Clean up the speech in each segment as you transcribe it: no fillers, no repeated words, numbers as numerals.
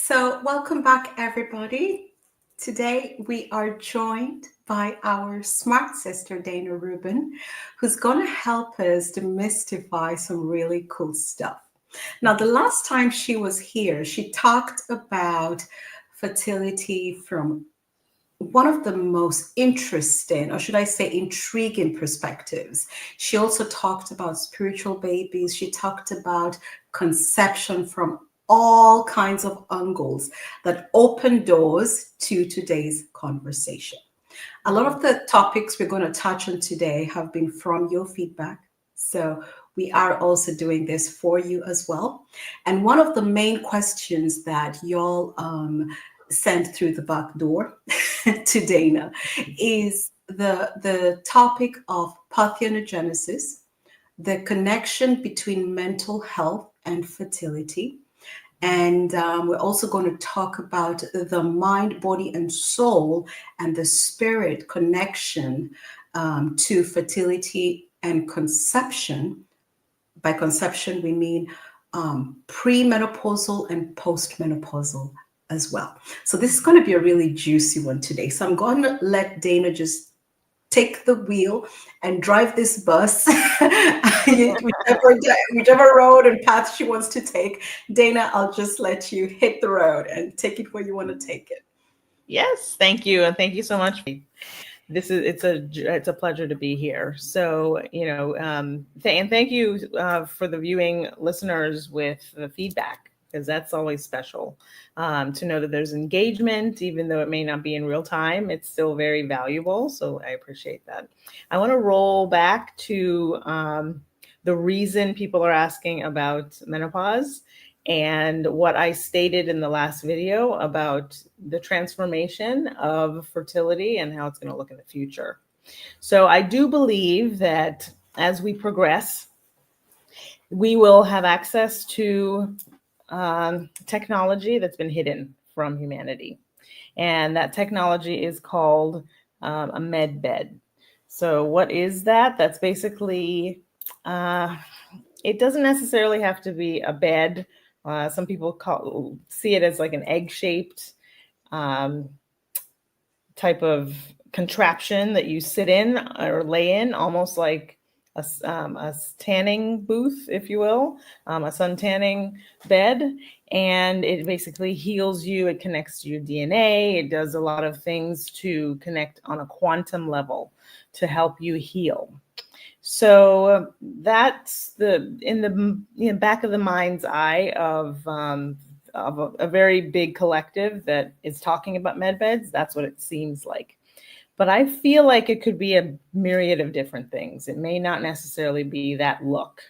So, welcome back, everybody. Today, we are joined by our smart sister, Dayna Ruben, who's going to help us demystify some really cool stuff. Now, the last time she was here, she talked about fertility from one of the most interesting, or should I say, intriguing perspectives. She also talked about spiritual babies. She talked about conception from all kinds of angles that open doors to today's conversation. A lot of the topics we're going to touch on today have been from your feedback. So we are also doing this for you as well. And one of the main questions that y'all sent through the back door to Dayna is the topic of parthenogenesis, the connection between mental health and fertility. And we're also going to talk about the mind, body, and soul and the spirit connection to fertility and conception. By conception, we mean premenopausal and postmenopausal as well. So this is going to be a really juicy one today. So I'm going to let Dayna just take the wheel and drive this bus whichever road and path she wants to take. Dayna, I'll just let you hit the road and take it where you want to take it. Yes, thank you, and thank you so much. It's a pleasure to be here. So and thank you for the viewing listeners with the feedback, because that's always special to know that there's engagement, even though it may not be in real time. It's still very valuable. So I appreciate that. I want to roll back to the reason people are asking about menopause and what I stated in the last video about the transformation of fertility and how it's going to look in the future. So I do believe that as we progress, we will have access to technology that's been hidden from humanity. And that technology is called a med bed. So what is that? That's basically, it doesn't necessarily have to be a bed. Some people see it as like an egg-shaped type of contraption that you sit in or lay in, almost like a tanning booth, if you will, a sun tanning bed. And it basically heals you. It connects to your DNA. It does a lot of things to connect on a quantum level to help you heal. So that's in the back of the mind's eye of a very big collective that is talking about med beds. That's what it seems like. But I feel like it could be a myriad of different things. It may not necessarily be that look.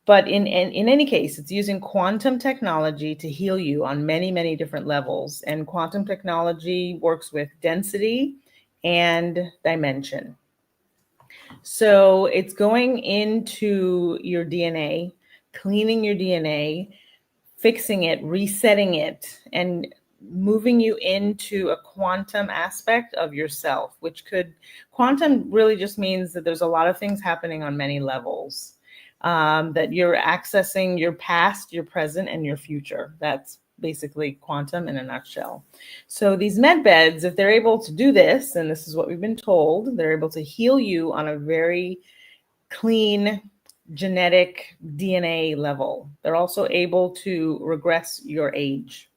But in any case, it's using quantum technology to heal you on many, many different levels. And quantum technology works with density and dimension. So it's going into your DNA, cleaning your DNA, fixing it, resetting it, and moving you into a quantum aspect of yourself, quantum really just means that there's a lot of things happening on many levels, that you're accessing your past, your present, and your future. That's basically quantum in a nutshell. So these med beds, if they're able to do this, and this is what we've been told, they're able to heal you on a very clean genetic DNA level. They're also able to regress your age.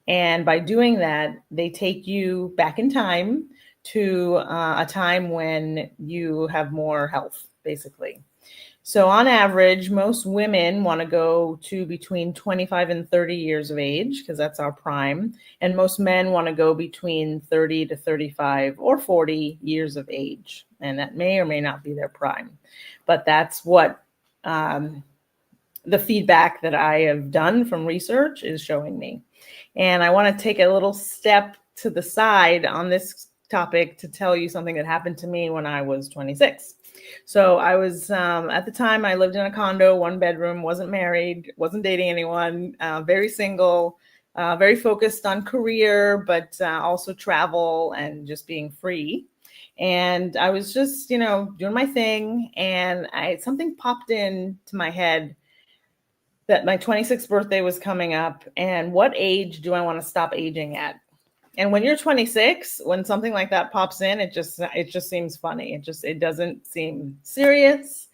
And by doing that, they take you back in time to a time when you have more health, basically. So on average, most women want to go to between 25 and 30 years of age, because that's our prime. And most men want to go between 30 to 35 or 40 years of age. And that may or may not be their prime. But that's what the feedback that I have done from research is showing me. And I want to take a little step to the side on this topic to tell you something that happened to me when I was 26. So I was, at the time, I lived in a condo, 1 bedroom, wasn't married, wasn't dating anyone, very single, very focused on career, but also travel and just being free. And I was just, doing my thing. And something popped into my head that my 26th birthday was coming up, and what age do I want to stop aging at? And when you're 26, when something like that pops in, it just seems funny. It doesn't seem serious.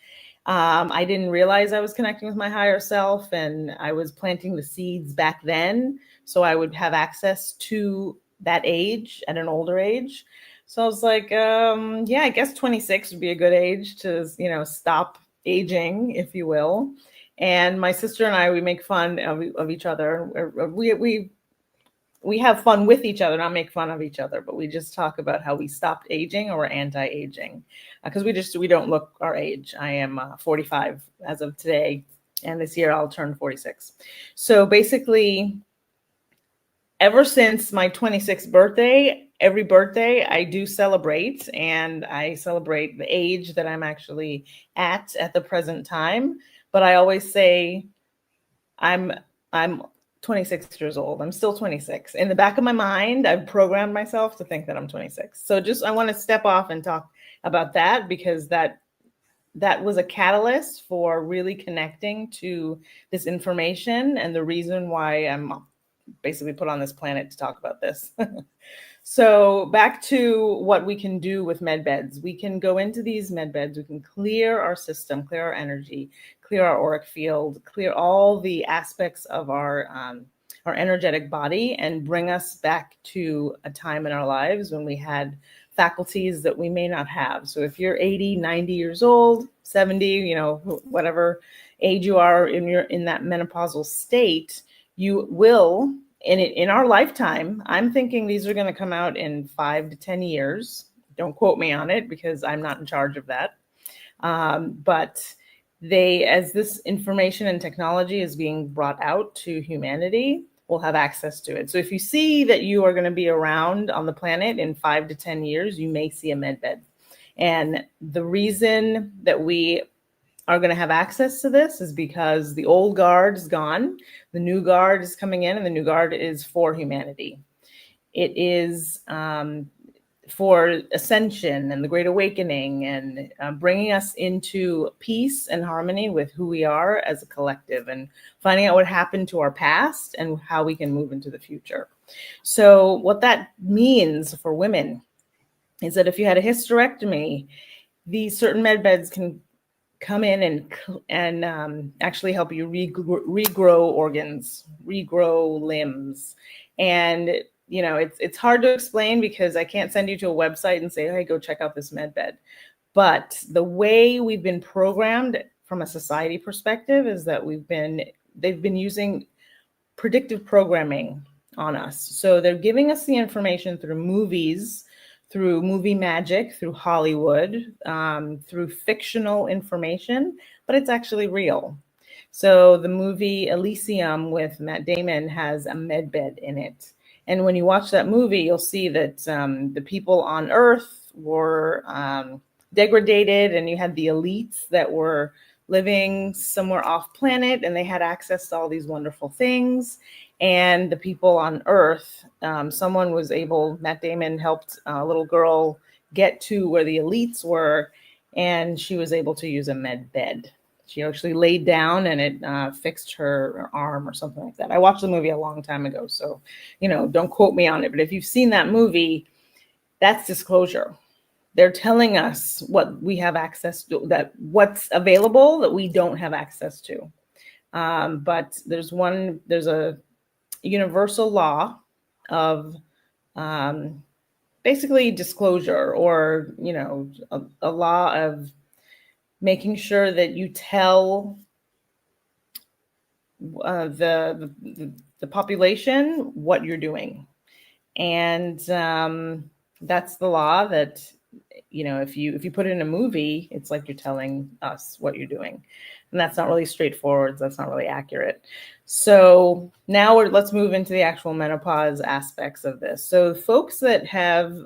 I didn't realize I was connecting with my higher self, and I was planting the seeds back then, so I would have access to that age at an older age. So I was like, yeah, I guess 26 would be a good age to, stop aging, if you will. And my sister and I, we make fun of each other. We have fun with each other, not make fun of each other, but we just talk about how we stopped aging or anti-aging, because we don't look our age. I am 45 as of today, and this year I'll turn 46. So basically, ever since my 26th birthday, every birthday I do celebrate, and I celebrate the age that I'm actually at the present time. But I always say I'm 26 years old. I'm still 26. In the back of my mind, I've programmed myself to think that I'm 26. So I want to step off and talk about that, because that was a catalyst for really connecting to this information and the reason why I'm basically put on this planet to talk about this. So back to what we can do with med beds. We can go into these med beds. We can clear our system, clear our energy, clear our auric field, clear all the aspects of our energetic body, and bring us back to a time in our lives when we had faculties that we may not have. So if you're 80, 90 years old, 70, whatever age you are in that menopausal state, you will, in our lifetime, I'm thinking these are going to come out in 5 to 10 years. Don't quote me on it, because I'm not in charge of that. But as this information and technology is being brought out to humanity, we'll have access to it. So if you see that you are going to be around on the planet in 5 to 10 years, you may see a med bed. And the reason that we are going to have access to this is because the old guard is gone, the new guard is coming in, and the new guard is for humanity. It is for ascension and the great awakening, and bringing us into peace and harmony with who we are as a collective, and finding out what happened to our past and how we can move into the future. So what that means for women is that if you had a hysterectomy, these certain med beds can come in and actually help you regrow organs, regrow limbs. And it's hard to explain, because I can't send you to a website and say, hey, go check out this med bed. But the way we've been programmed from a society perspective is that they've been using predictive programming on us. So they're giving us the information through movies, through movie magic, through Hollywood, through fictional information, but it's actually real. So the movie Elysium with Matt Damon has a med bed in it. And when you watch that movie, you'll see that the people on Earth were degraded, and you had the elites that were living somewhere off planet, and they had access to all these wonderful things. And the people on Earth, Matt Damon helped a little girl get to where the elites were, and she was able to use a med bed. She actually laid down, and it fixed her arm or something like that. I watched the movie a long time ago, so, don't quote me on it. But if you've seen that movie, that's disclosure. They're telling us what we have access to, that what's available that we don't have access to. But there's a universal law of basically disclosure, or a law of making sure that you tell the population what you're doing. And that's the law that if you put it in a movie, it's like you're telling us what you're doing. And that's not really straightforward. That's not really accurate. So now let's move into the actual menopause aspects of this. So folks that have,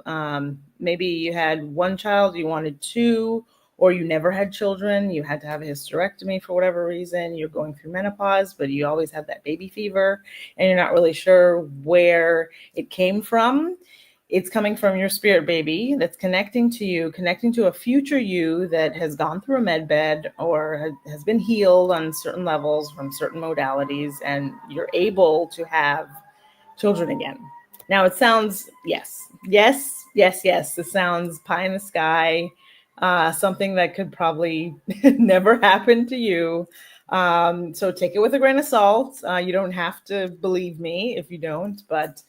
maybe you had one child, you wanted two, or you never had children, you had to have a hysterectomy for whatever reason, you're going through menopause, but you always have that baby fever, and you're not really sure where it came from. it's coming from your spirit baby that's connecting to you, connecting to a future you that has gone through a med bed or has been healed on certain levels from certain modalities, and you're able to have children again. Now it sounds, yes. It sounds pie in the sky, something that could probably never happen to you. So take it with a grain of salt. You don't have to believe me if you don't, but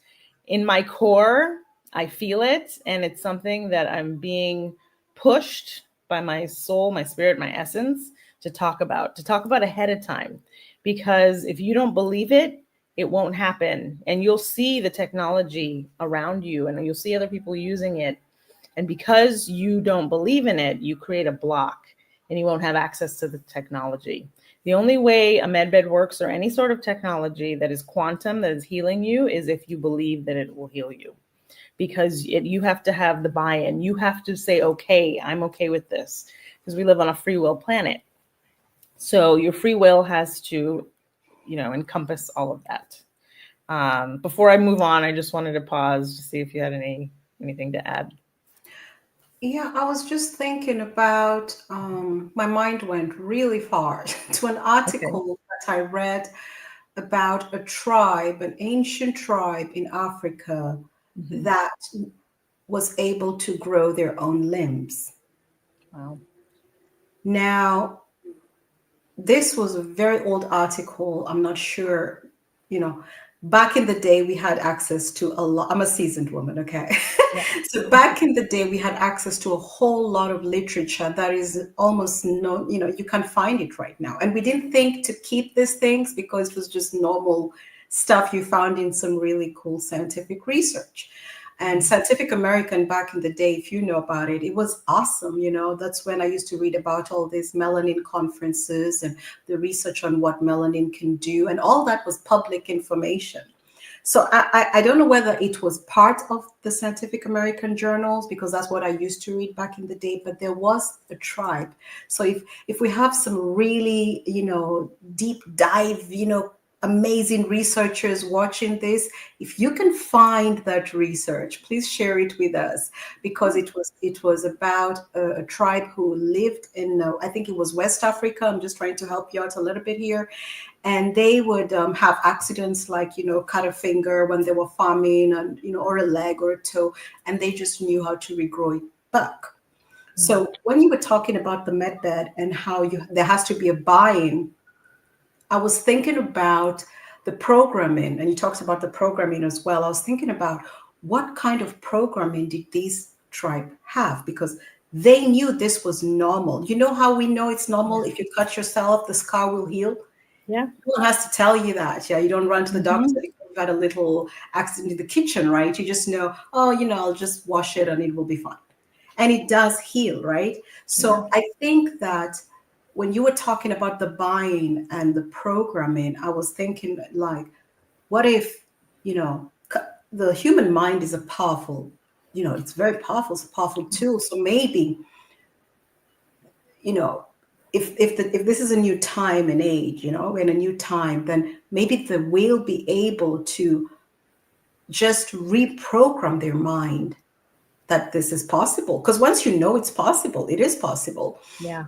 in my core, I feel it. And it's something that I'm being pushed by my soul, my spirit, my essence to talk about ahead of time. Because if you don't believe it, it won't happen. And you'll see the technology around you and you'll see other people using it. And because you don't believe in it, you create a block and you won't have access to the technology. The only way a medbed works or any sort of technology that is quantum, that is healing you, is if you believe that it will heal you. Because you have to have the buy-in. You have to say, okay, I'm okay with this. Because we live on a free will planet. So your free will has to, encompass all of that. Before I move on, I just wanted to pause to see if you had anything to add. Yeah, I was just thinking about, my mind went really far to an article that I read about a tribe, an ancient tribe in Africa that was able to grow their own limbs. Wow. Now, this was a very old article. I'm not sure, back in the day we had access to a lot. I'm a seasoned woman, okay? Yeah. So back in the day we had access to a whole lot of literature that is almost no, you can't find it right now. And we didn't think to keep these things because it was just normal stuff you found in some really cool scientific research. And Scientific American back in the day, if you know about it, it was awesome. That's when I used to read about all these melanin conferences and the research on what melanin can do. And all that was public information. So I don't know whether it was part of the Scientific American journals, because that's what I used to read back in the day, but there was a tribe. So if we have some really, deep dive, amazing researchers watching this, if you can find that research, please share it with us, because it was about a tribe who lived in, I think it was West Africa. I'm just trying to help you out a little bit here. And they would have accidents like, cut a finger when they were farming, and, or a leg or a toe, and they just knew how to regrow it back. So when you were talking about the medbed and how there has to be a buy-in, I was thinking about the programming, and you talked about the programming as well. I was thinking about what kind of programming did these tribe have, because they knew this was normal. You know how we know it's normal? If you cut yourself, the scar will heal. Yeah. No one has to tell you that. Yeah, you don't run to the doctor because you've had a little accident in the kitchen, right? You just know, oh, I'll just wash it and it will be fine. And it does heal, right? So I think that when you were talking about the buying and the programming, I was thinking like, what if, the human mind is a powerful, it's very powerful, it's a powerful tool. So maybe, if this is a new time and age, we're in a new time, then maybe they will be able to just reprogram their mind that this is possible. Because once you know it's possible, it is possible. Yeah.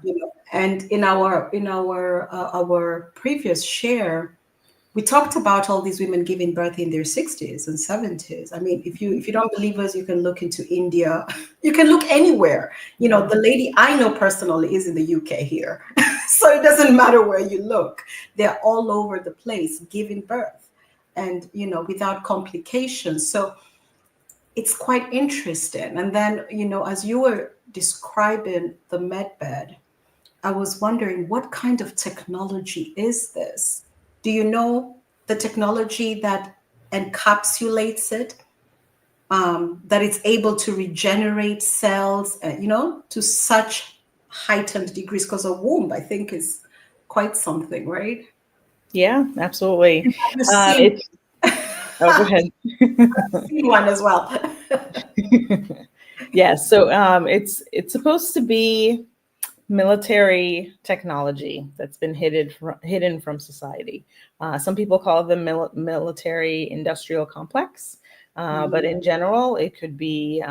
And in our our previous share, we talked about all these women giving birth in their 60s and 70s. I mean, if you don't believe us, you can look into India. You can look anywhere. The lady I know personally is in the UK here. So it doesn't matter where you look. They're all over the place giving birth and, without complications. So it's quite interesting. And then, as you were describing the medbed, I was wondering, what kind of technology is this? Do you know the technology that encapsulates it, that it's able to regenerate cells, to such heightened degrees? Because a womb, I think, is quite something, right? Yeah, absolutely. Have you seen, Go ahead. seen one as well? Yeah, so it's supposed to be military technology that's been hidden from society. Some people call it the military industrial complex. But in general, it could be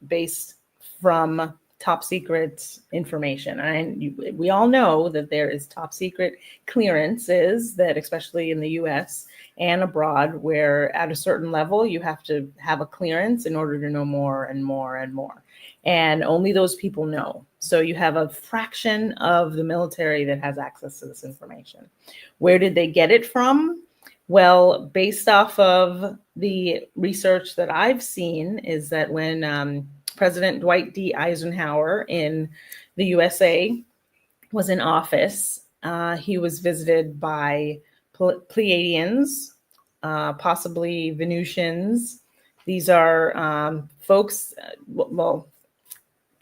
based from top secret information. And we all know that there is top secret clearances that, especially in the US and abroad, where at a certain level, you have to have a clearance in order to know more and more and more. And only those people know. So you have a fraction of the military that has access to this information. Where did they get it from? Well, based off of the research that I've seen, is that when President Dwight D. Eisenhower in the USA was in office, he was visited by Pleiadians, possibly Venusians. These are folks, well,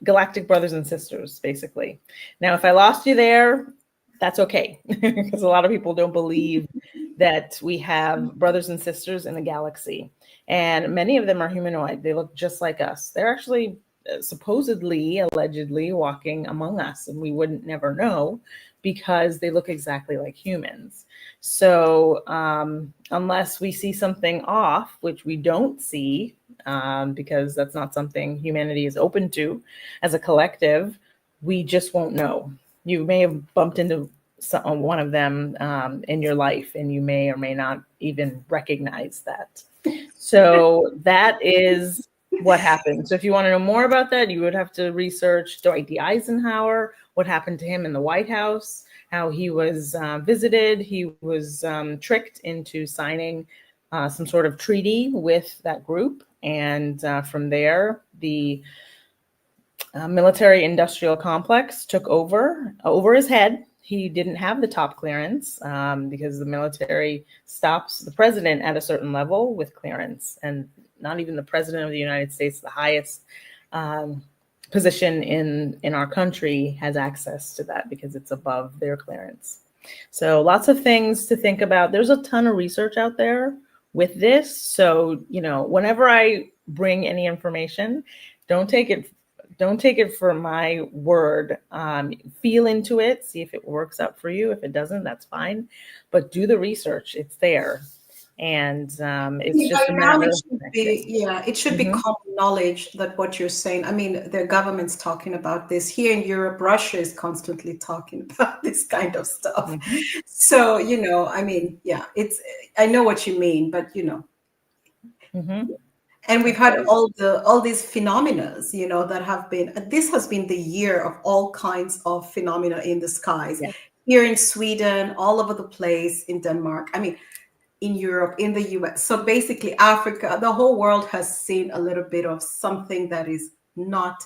galactic brothers and sisters, basically. Now, if I lost you there, that's okay, because a lot of people don't believe that we have brothers and sisters in the galaxy. And many of them are humanoid. They look just like us. They're actually supposedly, allegedly walking among us, and we wouldn't never know because they look exactly like humans. So unless we see something off, which we don't see, because that's not something humanity is open to as a collective, we just won't know. You may have bumped into one of them in your life, and you may or may not even recognize that. So that is what happened. So if you want to know more about that, you would have to research Dwight D. Eisenhower, what happened to him in the White House, how he was visited. He was tricked into signing some sort of treaty with that group. And from there, the military industrial complex took over his head. He didn't have the top clearance because the military stops the president at a certain level with clearance, and not even the president of the United States, the highest position in our country, has access to that because it's above their clearance. So lots of things to think about. There's a ton of research out there with this. So, whenever I bring any information, don't take it for my word. Feel into it, see if it works out for you. If it doesn't, that's fine. But do the research. It's there. And it's just a matter of it should be common knowledge that what you're saying. I mean, the government's talking about this. Here in Europe, Russia is constantly talking about this kind of stuff. So, I mean, I know what you mean, but and we've had all these phenomena, that have been. This has been the year of all kinds of phenomena in the skies. Yeah. Here in Sweden, all over the place, in Denmark. I mean, in Europe, in the US. So basically, Africa, the whole world has seen a little bit of something that is not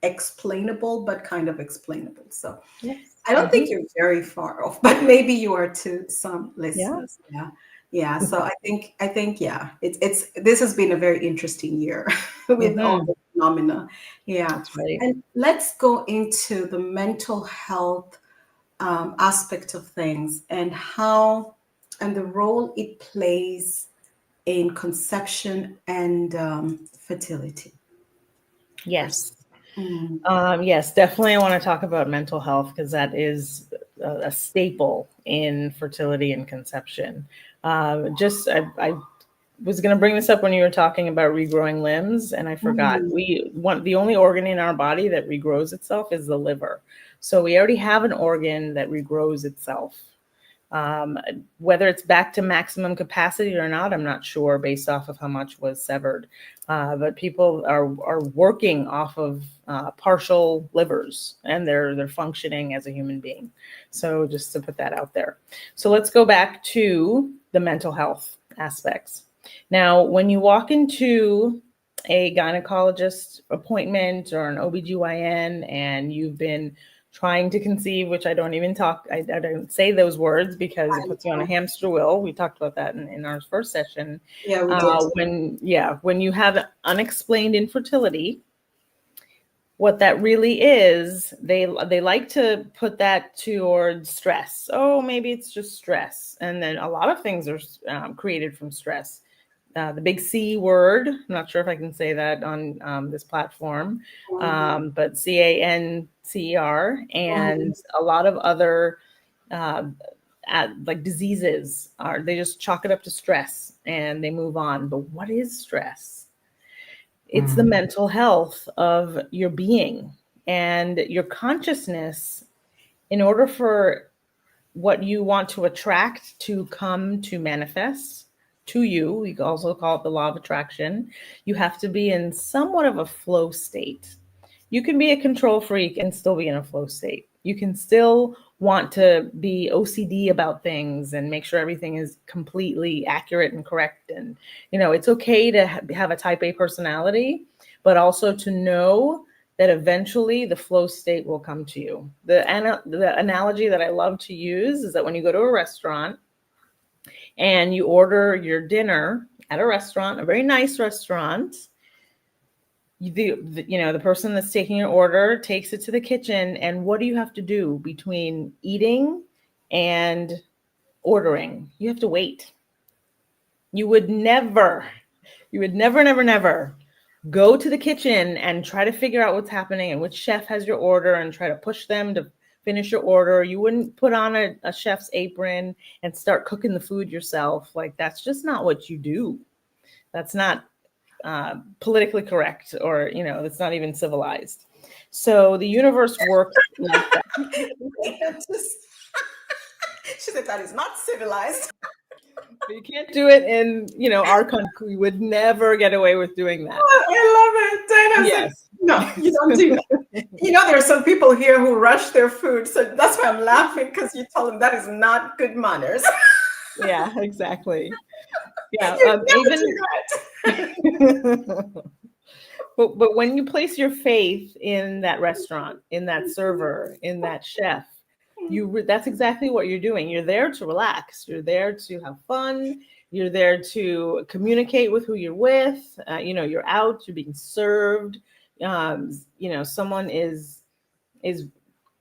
explainable, but kind of explainable. So yes. I don't think you're very far off, but maybe you are to some listeners. Yeah. So I think it's this has been a very interesting year with all the phenomena. Yeah. That's right. And let's go into the mental health aspect of things and the role it plays in conception and fertility. Yes. Yes, definitely. I want to talk about mental health because that is a staple in fertility and conception. I was going to bring this up when you were talking about regrowing limbs, and I forgot. The only organ in our body that regrows itself is the liver. So we already have an organ that regrows itself. Whether it's back to maximum capacity or not, I'm not sure based off of how much was severed. But people are working off of partial livers, and they're functioning as a human being. So just to put that out there. So let's go back to the mental health aspects. Now, when you walk into a gynecologist appointment or an OBGYN and you've been trying to conceive, which I don't even I don't say those words because it puts you on a hamster wheel. We talked about that in our first session. Yeah, we did. When you have unexplained infertility, what that really is, they like to put that towards stress. Oh, maybe it's just stress. And then a lot of things are created from stress. The big C word, I'm not sure if I can say that on this platform, but CANCER and a lot of other like diseases are, they just chalk it up to stress and they move on. But what is stress? It's the mental health of your being and your consciousness. In order for what you want to attract to come to manifest to you, we also call it the law of attraction, you have to be in somewhat of a flow state. You can be a control freak and still be in a flow state. You can still want to be OCD about things and make sure everything is completely accurate and correct. And, it's okay to have a type A personality, but also to know that eventually the flow state will come to you. The analogy that I love to use is that when you go to a restaurant and you order your dinner at a restaurant, a very nice restaurant, the person that's taking your order takes it to the kitchen, and what do you have to do between eating and ordering? You have to wait. You would never, never go to the kitchen and try to figure out what's happening and which chef has your order and try to push them to finish your order. You wouldn't put on a chef's apron and start cooking the food yourself. Like, that's just not what you do. That's not politically correct, or that's not even civilized. So the universe works like that. She said that is not civilized. But you can't do it in our country. We would never get away with doing that. Oh, I love it. Dayna said, no, you don't do that. There are some people here who rush their food, so that's why I'm laughing, because you told them that is not good manners. Yeah, exactly. Yeah, but when you place your faith in that restaurant, in that server, in that chef, that's exactly what you're doing. You're there to relax. You're there to have fun. You're there to communicate with who you're with. You're out. You're being served. Someone is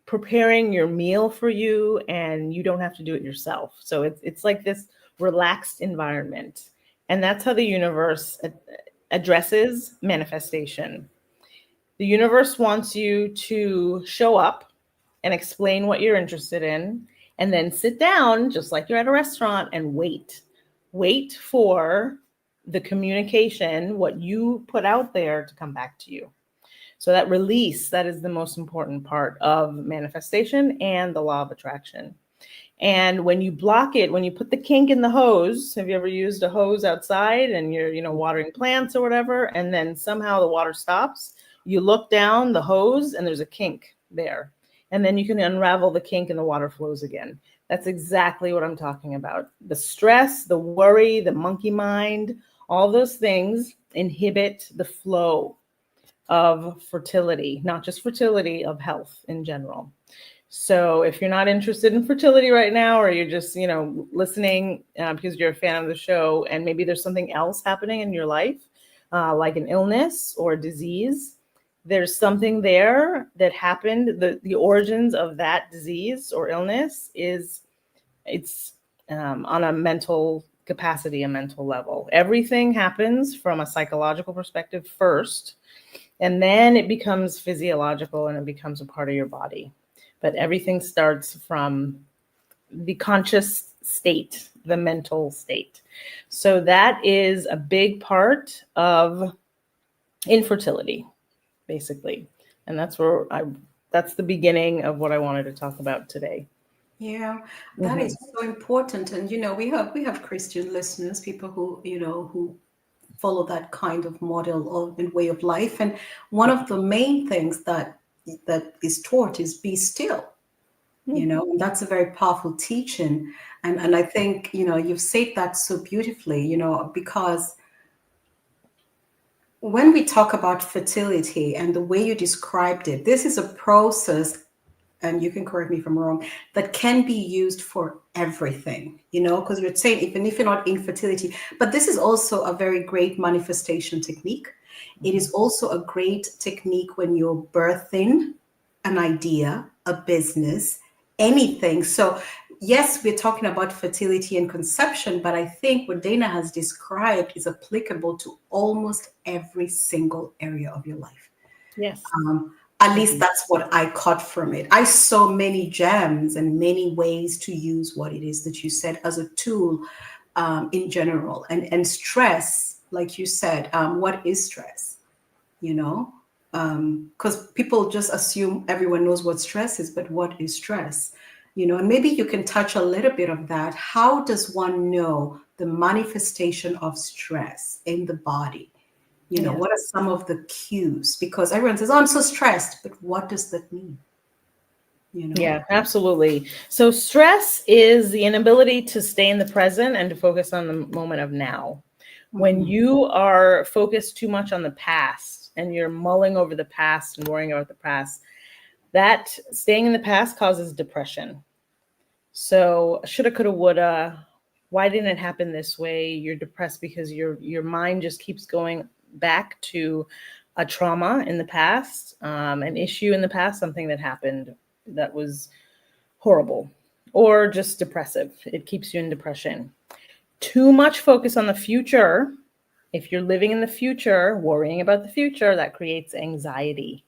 preparing your meal for you, and you don't have to do it yourself. So it's like this relaxed environment. And that's how the universe addresses manifestation. The universe wants you to show up and explain what you're interested in, and then sit down, just like you're at a restaurant, and wait. Wait for the communication, what you put out there, to come back to you. So that release, that is the most important part of manifestation and the law of attraction. And when you block it, when you put the kink in the hose, have you ever used a hose outside and you're, watering plants or whatever, and then somehow the water stops? You look down the hose and there's a kink there. And then you can unravel the kink and the water flows again. That's exactly what I'm talking about. The stress, the worry, the monkey mind, all those things inhibit the flow of fertility, not just fertility, of health in general. So if you're not interested in fertility right now, or you're just, listening because you're a fan of the show, and maybe there's something else happening in your life, like an illness or a disease, there's something there that happened. The origins of that disease or illness it's on a mental capacity, a mental level. Everything happens from a psychological perspective first, and then it becomes physiological and it becomes a part of your body. But everything starts from the conscious state, the mental state. So that is a big part of infertility, basically. And that's the beginning of what I wanted to talk about today. Yeah, that is so important. And we have Christian listeners, people who follow that kind of model and way of life. And one of the main things that is taught is be still. And that's a very powerful teaching. And I think, you've said that so beautifully, because when we talk about fertility and the way you described it, this is a process, and you can correct me if I'm wrong, that can be used for everything, because you're saying, even if you're not in fertility, but this is also a very great manifestation technique. It is also a great technique when you're birthing an idea, a business, anything. So yes, we're talking about fertility and conception, but I think what Dayna has described is applicable to almost every single area of your life. Yes. At least that's what I caught from it. I saw many gems and many ways to use what it is that you said as a tool, in general. And stress, like you said, what is stress? You know, because people just assume everyone knows what stress is, but what is stress? You know, and maybe you can touch a little bit of that. How does one know the manifestation of stress in the body? You know, Yes. what are some of the cues? Because everyone says, "Oh, I'm so stressed," but what does that mean? You know? Yeah, absolutely. So stress is the inability to stay in the present and to focus on the moment of now. When Mhm. you are focused too much on the past and you're mulling over the past and worrying about the past, that staying in the past causes depression. So shoulda, coulda, woulda. Why didn't it happen this way? You're depressed because your mind just keeps going back to a trauma in the past, an issue in the past, something that happened that was horrible, or just depressive. It keeps you in depression. Too much focus on the future. If you're living in the future, worrying about the future, that creates anxiety.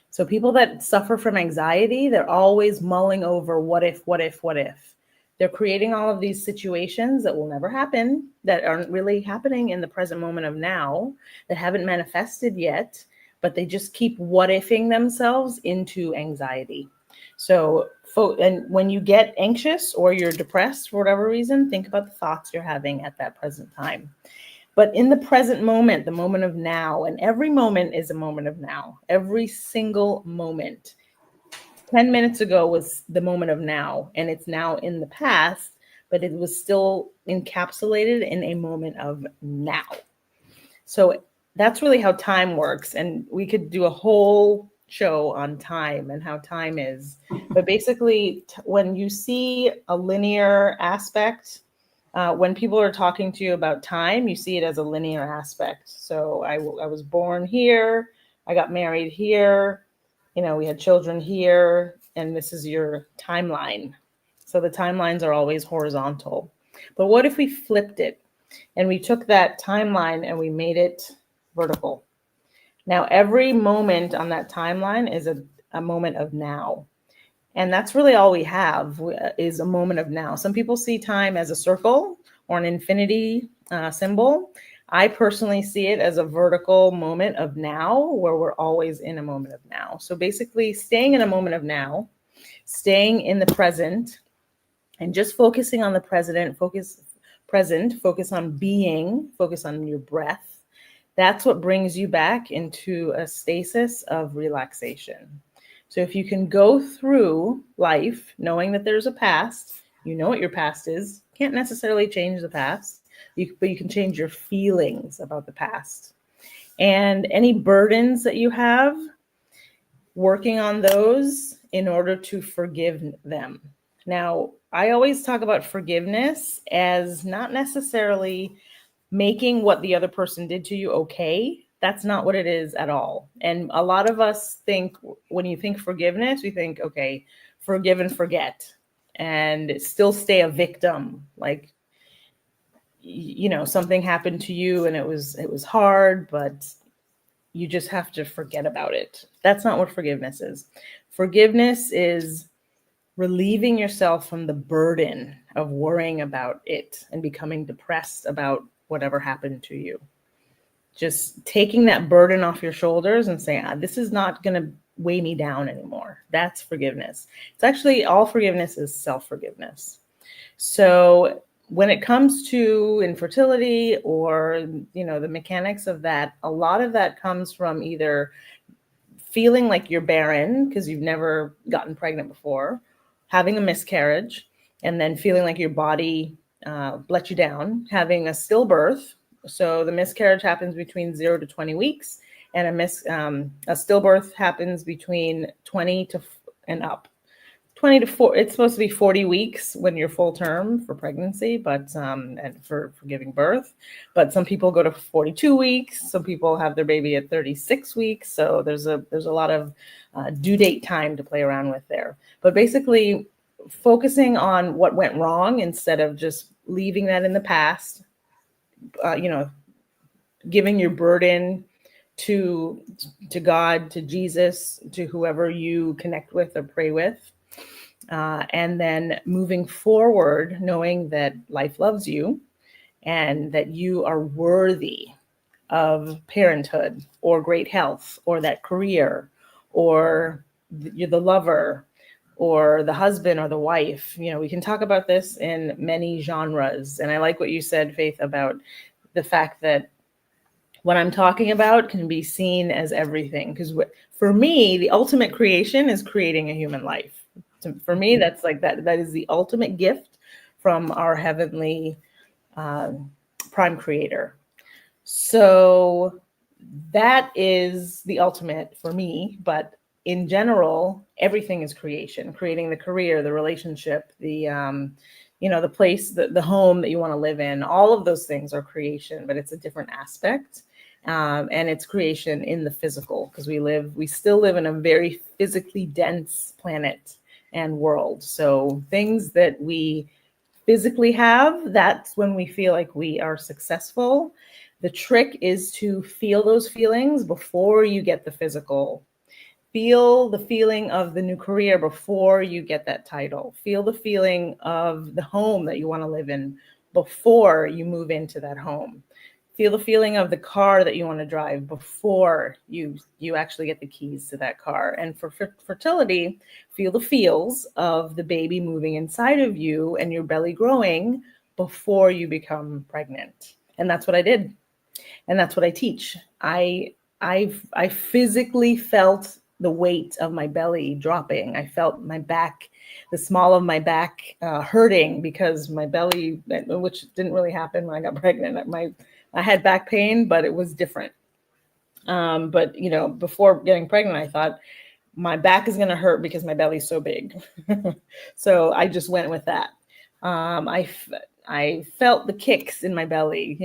So people that suffer from anxiety, they're always mulling over what if, what if, what if. They're creating all of these situations that will never happen, that aren't really happening in the present moment of now, that haven't manifested yet, but they just keep what ifing themselves into anxiety. So, and when you get anxious or you're depressed for whatever reason, think about the thoughts you're having at that present time. But in the present moment, the moment of now, and every moment is a moment of now, every single moment. 10 minutes ago was the moment of now, and it's now in the past, but it was still encapsulated in a moment of now. So that's really how time works. And we could do a whole show on time and how time is. But basically, when you see a linear aspect, when people are talking to you about time, you see it as a linear aspect. So I was born here, I got married here, we had children here, and this is your timeline. So the timelines are always horizontal. But what if we flipped it and we took that timeline and we made it vertical? Now, every moment on that timeline is a moment of now. And that's really all we have is a moment of now. Some people see time as a circle or an infinity symbol. I personally see it as a vertical moment of now where we're always in a moment of now. So basically, staying in a moment of now, staying in the present, and just focusing on the present, focus on being, focus on your breath. That's what brings you back into a stasis of relaxation. So if you can go through life knowing that there's a past, you know what your past is, can't necessarily change the past, but you can change your feelings about the past. And any burdens that you have, working on those in order to forgive them. Now, I always talk about forgiveness as not necessarily making what the other person did to you okay. That's not what it is at all. And a lot of us think, when you think forgiveness, we think, okay, forgive and forget and still stay a victim. Like, something happened to you and it was hard, but you just have to forget about it. That's not what forgiveness is. Forgiveness is relieving yourself from the burden of worrying about it and becoming depressed about whatever happened to you. Just taking that burden off your shoulders and saying, this is not going to weigh me down anymore. That's forgiveness. It's actually, all forgiveness is self-forgiveness. So when it comes to infertility or, the mechanics of that, a lot of that comes from either feeling like you're barren because you've never gotten pregnant before, having a miscarriage, and then feeling like your body let you down, having a stillbirth. So the miscarriage happens between 0 to 20 weeks, and a stillbirth happens between 20 to and up. 20 to 4, it's supposed to be 40 weeks when you're full term for pregnancy, but and for giving birth. But some people go to 42 weeks. Some people have their baby at 36 weeks. So there's a lot of due date time to play around with there. But basically, focusing on what went wrong instead of just leaving that in the past, giving your burden to God, to Jesus, to whoever you connect with or pray with. And then moving forward, knowing that life loves you and that you are worthy of parenthood or great health or that career, or you're the lover or the husband or the wife. You know, we can talk about this in many genres. And I like what you said, Faith, about the fact that what I'm talking about can be seen as everything. Because for me, the ultimate creation is creating a human life. So for me, that's like that is the ultimate gift from our heavenly prime creator. So that is the ultimate for me. But in general, everything is creation, creating the career, the relationship, the place, the home that you want to live in. All of those things are creation, but it's a different aspect. And it's creation in the physical, because we still live in a very physically dense planet and world. So things that we physically have, that's when we feel like we are successful. The trick is to feel those feelings before you get the physical. Feel the feeling of the new career before you get that title. Feel the feeling of the home that you want to live in before you move into that home. Feel the feeling of the car that you want to drive before you actually get the keys to that car. And for fertility, feel the feels of the baby moving inside of you and your belly growing before you become pregnant. And that's what I did. And that's what I teach. I physically felt the weight of my belly dropping. I felt my back, the small of my back hurting, because my belly, which didn't really happen when I got pregnant. I had back pain, but it was different. But before getting pregnant, I thought my back is going to hurt because my belly's so big. So I just went with that. I felt the kicks in my belly.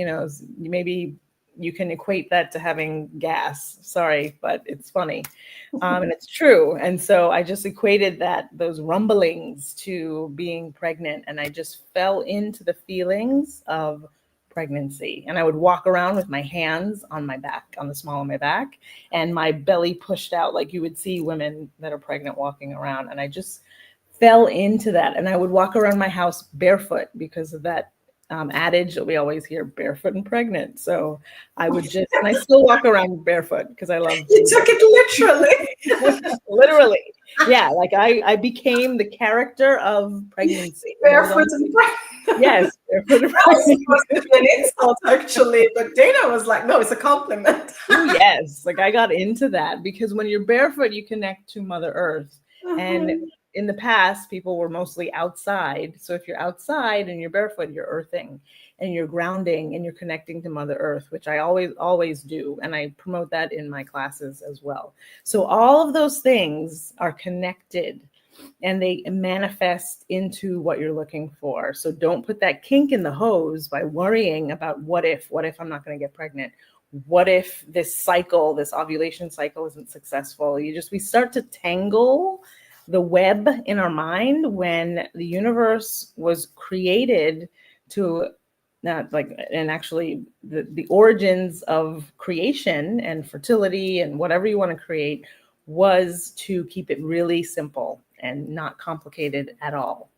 Maybe you can equate that to having gas. Sorry, but it's funny. And it's true. And so I just equated those rumblings to being pregnant. And I just fell into the feelings of pregnancy. And I would walk around with my hands on my back, on the small of my back, and my belly pushed out, like you would see women that are pregnant walking around. And I just fell into that. And I would walk around my house barefoot because of that adage that we always hear, barefoot and pregnant. So I would and I still walk around barefoot because I love. You took it literally. Literally. Yeah. Like I became the character of pregnancy. Barefoot and pregnant. Yes. Barefoot and That was pregnant. supposed to be an insult, actually. But Dayna was like, no, it's a compliment. Ooh, yes. Like I got into that because when you're barefoot, you connect to Mother Earth. And in the past, people were mostly outside. So if you're outside and you're barefoot, you're earthing and you're grounding and you're connecting to Mother Earth, which I always do. And I promote that in my classes as well. So all of those things are connected and they manifest into what you're looking for. So don't put that kink in the hose by worrying about what if I'm not going to get pregnant? What if this ovulation cycle isn't successful? We start to tangle the web in our mind when the universe was created to and actually the origins of creation and fertility and whatever you want to create was to keep it really simple and not complicated at all.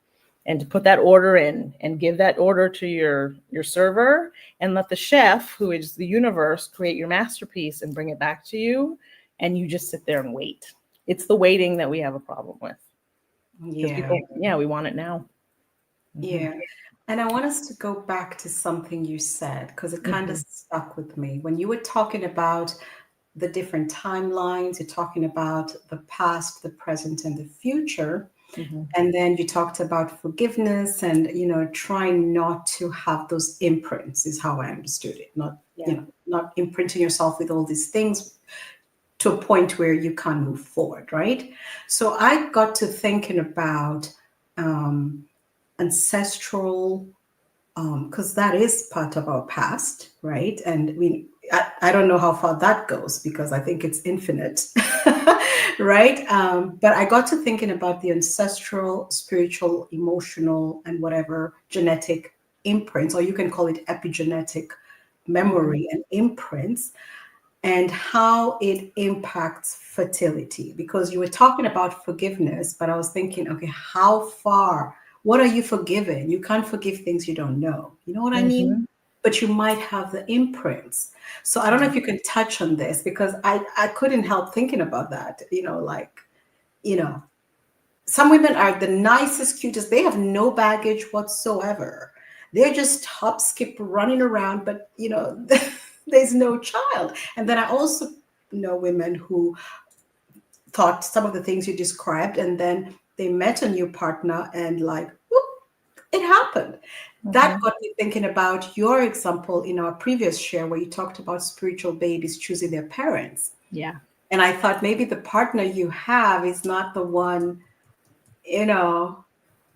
And to put that order in and give that order to your server and let the chef, who is the universe, create your masterpiece and bring it back to you. And you just sit there and wait. It's the waiting that we have a problem with. Yeah. We want it now. Yeah. And I want us to go back to something you said, because it kind of stuck with me. When you were talking about the different timelines, you're talking about the past, the present, and the future. And then you talked about forgiveness and, trying not to have those imprints is how I understood it. Not imprinting yourself with all these things to a point where you can't move forward, right? So I got to thinking about ancestral, because that is part of our past, right? And I don't know how far that goes because I think it's infinite, right? But I got to thinking about the ancestral, spiritual, emotional, and whatever genetic imprints, or you can call it epigenetic memory and imprints. and how it impacts fertility. Because you were talking about forgiveness, but I was thinking, okay, how far? What are you forgiving? You can't forgive things you don't know. You know what I mean? Mhm. But you might have the imprints. So I don't know if you can touch on this, because I couldn't help thinking about that. Like, you know, some women are the nicest, cutest. They have no baggage whatsoever. They're just hop, skip, running around, but there's no child. And then I also know women who thought some of the things you described, and then they met a new partner, and like, whoop, it happened. That Mhm. got me thinking about your example in our previous share where you talked about spiritual babies choosing their parents. Yeah. And I thought maybe the partner you have is not the one, you know,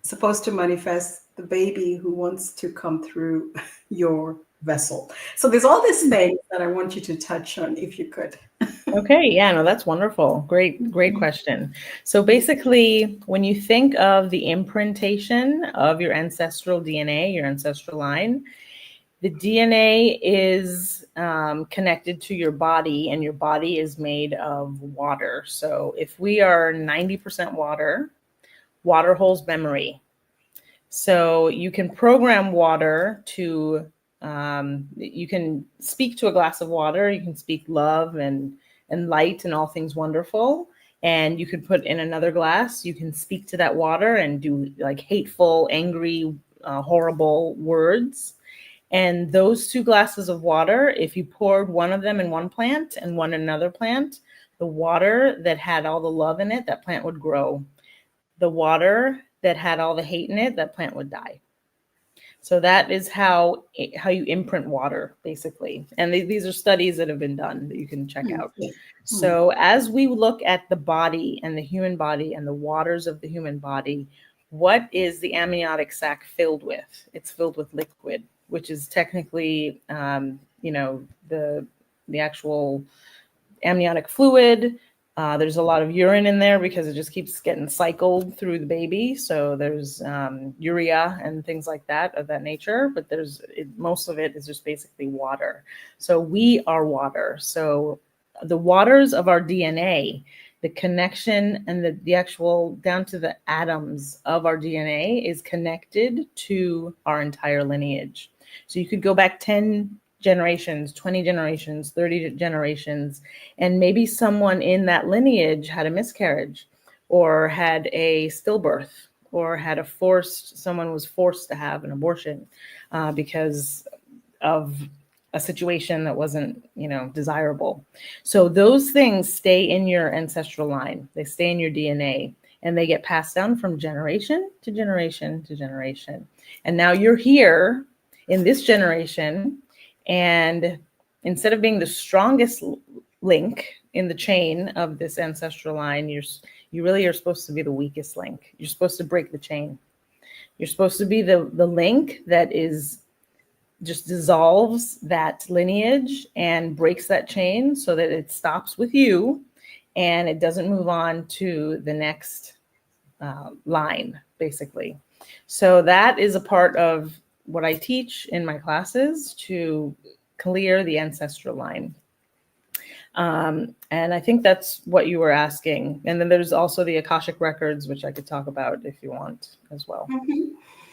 supposed to manifest the baby who wants to come through your vessel. So there's all these things that I want you to touch on, if you could. Okay, yeah, no, that's wonderful. Great question. So basically, when you think of the imprintation of your ancestral DNA, your ancestral line, the DNA is connected to your body, and your body is made of water. So if we are 90% water, water holds memory. So you can program water to, you can speak to a glass of water, you can speak love and light and all things wonderful. And you could put in another glass, you can speak to that water and do like hateful, angry, horrible words. And those two glasses of water, if you poured one of them in one plant and one in another plant, the water that had all the love in it, that plant would grow. The water that had all the hate in it, that plant would die. So that is how you imprint water, basically. And these are studies that have been done that you can check out. Yeah. So as we look at the body and the human body and the waters of the human body, what is the amniotic sac filled with? It's filled with liquid, which is technically, the actual amniotic fluid. There's a lot of urine in there because it just keeps getting cycled through the baby. So there's urea and things like that of that nature. But most of it is just basically water. So we are water. So the waters of our DNA, the connection and the actual down to the atoms of our DNA is connected to our entire lineage. So you could go back 10 generations, 20 generations, 30 generations, and maybe someone in that lineage had a miscarriage or had a stillbirth or someone was forced to have an abortion because of a situation that wasn't, desirable. So those things stay in your ancestral line. They stay in your DNA and they get passed down from generation to generation to generation. And now you're here in this generation, and instead of being the strongest link in the chain of this ancestral line, you really are supposed to be the weakest link. You're supposed to break the chain. You're supposed to be the link that is just dissolves that lineage and breaks that chain so that it stops with you and it doesn't move on to the next line, basically. So that is a part of what I teach in my classes to clear the ancestral line. And I think that's what you were asking. And then there's also the Akashic records, which I could talk about if you want as well.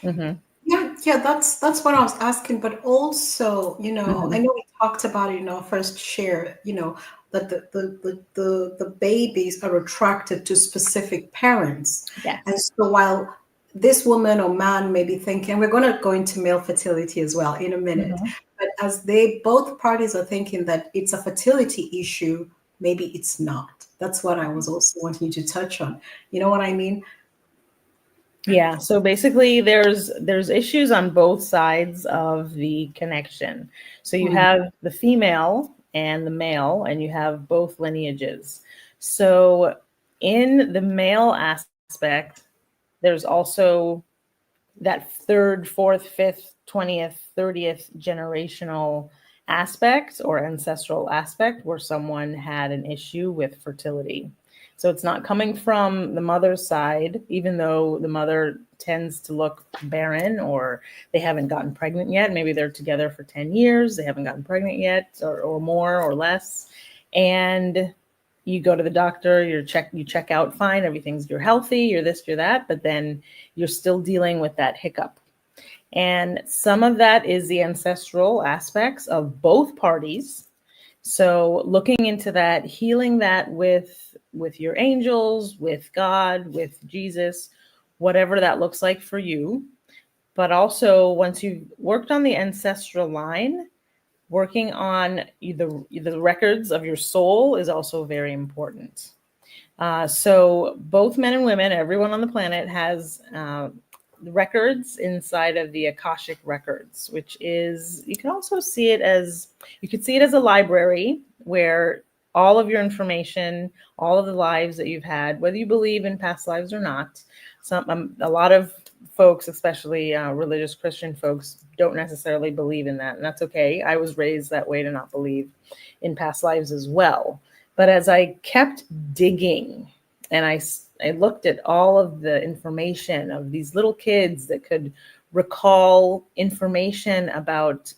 Mm-hmm. Yeah, that's what I was asking. But also, Mm-hmm. I know we talked about it in our first share, that the babies are attracted to specific parents. And Yes. so while this woman or man may be thinking, we're going to go into male fertility as well in a minute, Mm-hmm. but as both parties are thinking that it's a fertility issue, maybe it's not. That's what I was also wanting you to touch on. You know what I mean? Yeah, so basically there's issues on both sides of the connection. So you Mm, have the female and the male, and you have both lineages. So in the male aspect, there's also that third, fourth, fifth, 20th, 30th generational aspect or ancestral aspect where someone had an issue with fertility. So it's not coming from the mother's side, even though the mother tends to look barren, or they haven't gotten pregnant yet. Maybe they're together for 10 years, they haven't gotten pregnant yet, or more or less. And you go to the doctor, you check out fine, you're healthy, you're this, you're that, but then you're still dealing with that hiccup. And some of that is the ancestral aspects of both parties. So looking into that, healing that with your angels, with God, with Jesus, whatever that looks like for you. But also, once you've worked on the ancestral line, working on the records of your soul is also very important. So both men and women, everyone on the planet has records inside of the Akashic records, which is, you can see it as a library where all of your information, all of the lives that you've had, whether you believe in past lives or not. A lot of folks, especially religious Christian folks, don't necessarily believe in that, and that's okay. I was raised that way, to not believe in past lives as well. But as I kept digging, and I looked at all of the information of these little kids that could recall information about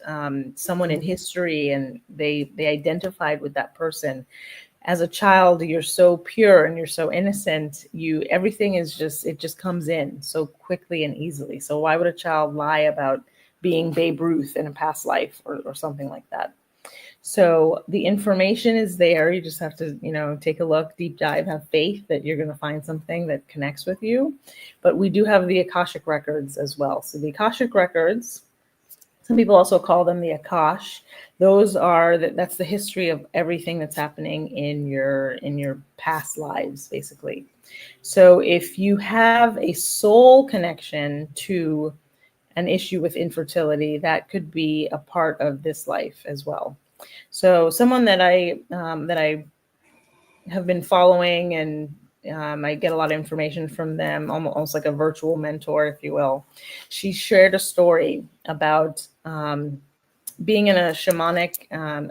someone in history, and they identified with that person. As a child, you're so pure and you're so innocent. Everything is just comes in so quickly and easily. So why would a child lie about being Babe Ruth in a past life or something like that? So the information is there. You just have to, take a look, deep dive, have faith that you're going to find something that connects with you. But we do have the Akashic records as well. So the Akashic records, some people also call them the Akash. That's the history of everything that's happening in your past lives, basically. So if you have a soul connection to an issue with infertility, that could be a part of this life as well. So someone that I have been following, and I get a lot of information from them, almost like a virtual mentor, if you will. She shared a story about being in a shamanic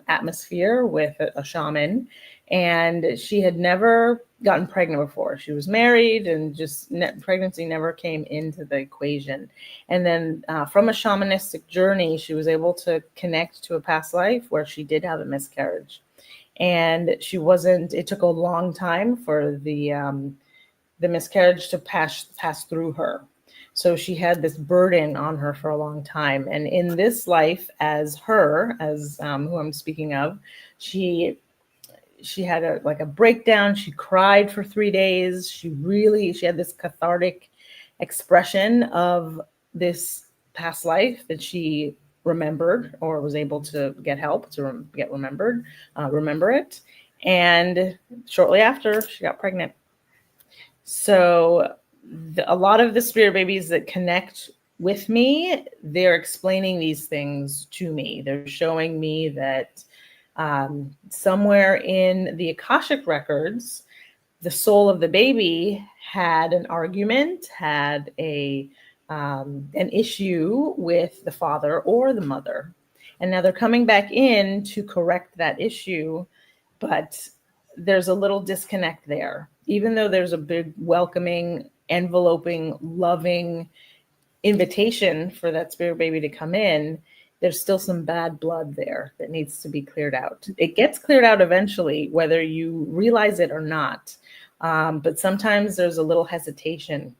atmosphere with a shaman, and she had never gotten pregnant before. She was married, and just pregnancy never came into the equation. And then from a shamanistic journey, she was able to connect to a past life where she did have a miscarriage. And it took a long time for the miscarriage to pass through her. So she had this burden on her for a long time. And in this life, as who I'm speaking of, she had a breakdown. She cried for 3 days. She had this cathartic expression of this past life that she remembered, or was able to get help to remember it. And shortly after, she got pregnant. So a lot of the spirit babies that connect with me, they're explaining these things to me. They're showing me that somewhere in the Akashic records, the soul of the baby had an argument, had an issue with the father or the mother. And now they're coming back in to correct that issue, but there's a little disconnect there. Even though there's a big welcoming, enveloping, loving invitation for that spirit baby to come in, there's still some bad blood there that needs to be cleared out. It gets cleared out eventually, whether you realize it or not. But sometimes there's a little hesitation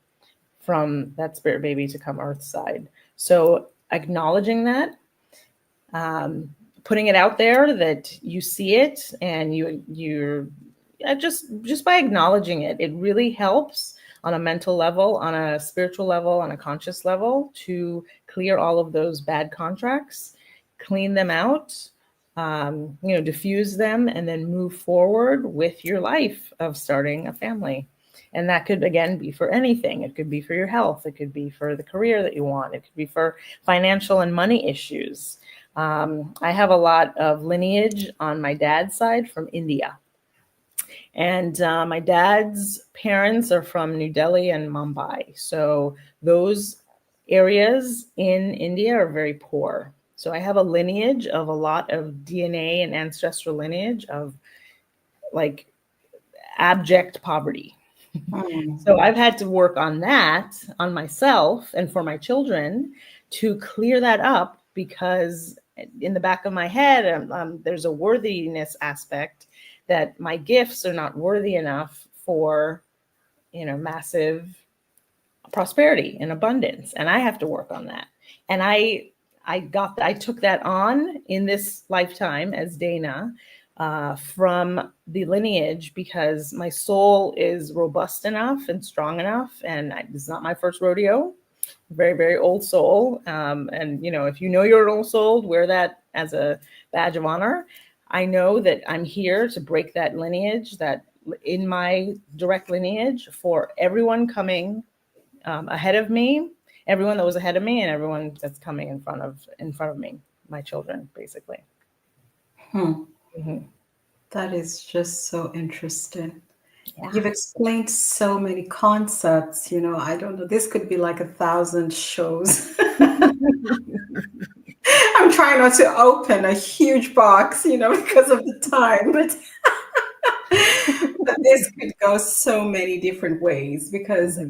from that spirit baby to come earthside. So acknowledging that, putting it out there that you see it, and you're just by acknowledging it, it really helps on a mental level, on a spiritual level, on a conscious level, to clear all of those bad contracts, clean them out, diffuse them, and then move forward with your life of starting a family. And that could, again, be for anything. It could be for your health. It could be for the career that you want. It could be for financial and money issues. I have a lot of lineage on my dad's side from India. And my dad's parents are from New Delhi and Mumbai. So those areas in India are very poor. So I have a lineage of a lot of DNA and ancestral lineage of abject poverty. Mm. So I've had to work on that, on myself and for my children, to clear that up, because in the back of my head, there's a worthiness aspect that my gifts are not worthy enough for, massive prosperity and abundance. And I have to work on that. And I took that on in this lifetime as Dayna, from the lineage, because my soul is robust enough and strong enough. And it's not my first rodeo. Very, very old soul. And, if you know you're an old soul, wear that as a badge of honor. I know that I'm here to break that lineage, that in my direct lineage, for everyone coming ahead of me, everyone that was ahead of me, and everyone that's coming in front of me, my children, basically. Mm-hmm. That is just so interesting. Yeah. You've explained so many concepts, I don't know, this could be like 1,000 shows. I'm trying not to open a huge box, because of the time, but this could go so many different ways, because,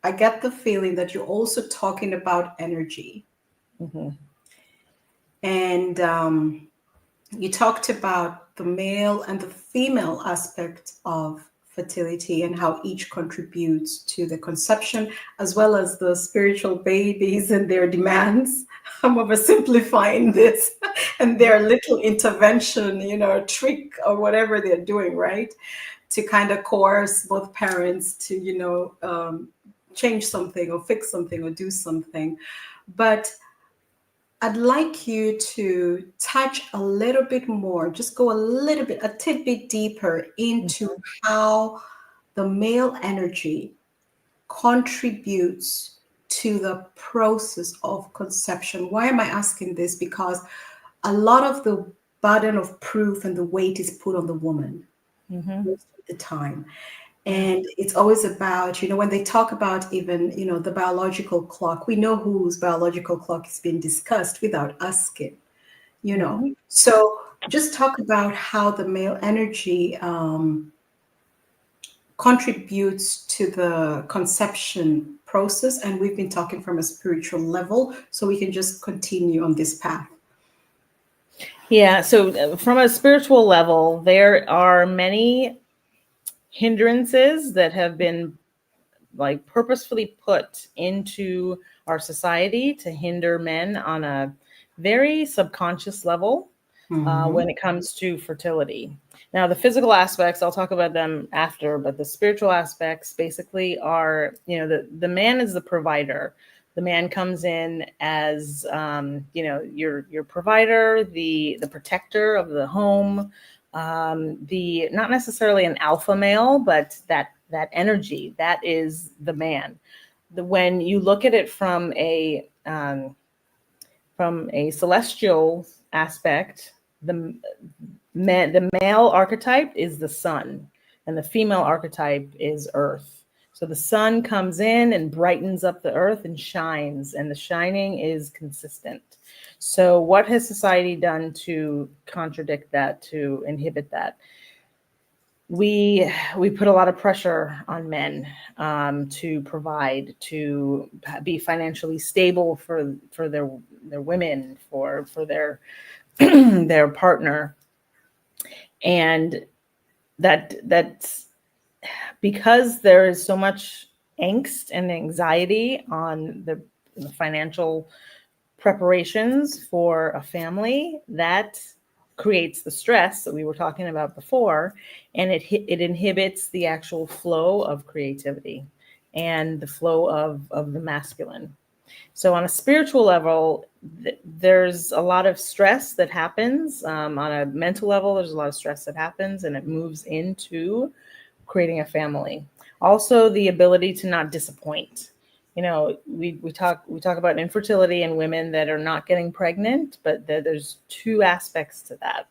I get the feeling that you're also talking about energy. Mm-hmm. And you talked about the male and the female aspect of fertility and how each contributes to the conception, as well as the spiritual babies and their demands. I'm oversimplifying this, and their little intervention, trick or whatever they're doing, right? To kind of coerce both parents to, change something or fix something or do something. But I'd like you to touch a little bit more, just go a tidbit deeper into how the male energy contributes to the process of conception. Why am I asking this? Because a lot of the burden of proof and the weight is put on the woman most of the time. And it's always about, when they talk about even, the biological clock, we know whose biological clock is being discussed without asking, So just talk about how the male energy contributes to the conception process. And we've been talking from a spiritual level, so we can just continue on this path. Yeah. So from a spiritual level, there are many hindrances that have been purposefully put into our society to hinder men on a very subconscious level when it comes to fertility. Now, the physical aspects, I'll talk about them after, but the spiritual aspects basically are, the man is the provider. The man comes in as, your provider, the protector of the home, the not necessarily an alpha male, but that energy, that is the man. When you look at it from a celestial aspect, the male archetype is the sun, and the female archetype is earth. So the sun comes in and brightens up the earth and shines, and the shining is consistent. So what has society done to contradict that, to inhibit that? We put a lot of pressure on men to provide, to be financially stable for their women, for their their partner, and that's because there is so much angst and anxiety on the financial preparations for a family, that creates the stress that we were talking about before, and it inhibits the actual flow of creativity and the flow of the masculine. So on a spiritual level, there's a lot of stress that happens. On a mental level, there's a lot of stress that happens, and it moves into creating a family. Also, the ability to not disappoint. We talk about infertility in women that are not getting pregnant, but there's two aspects to that.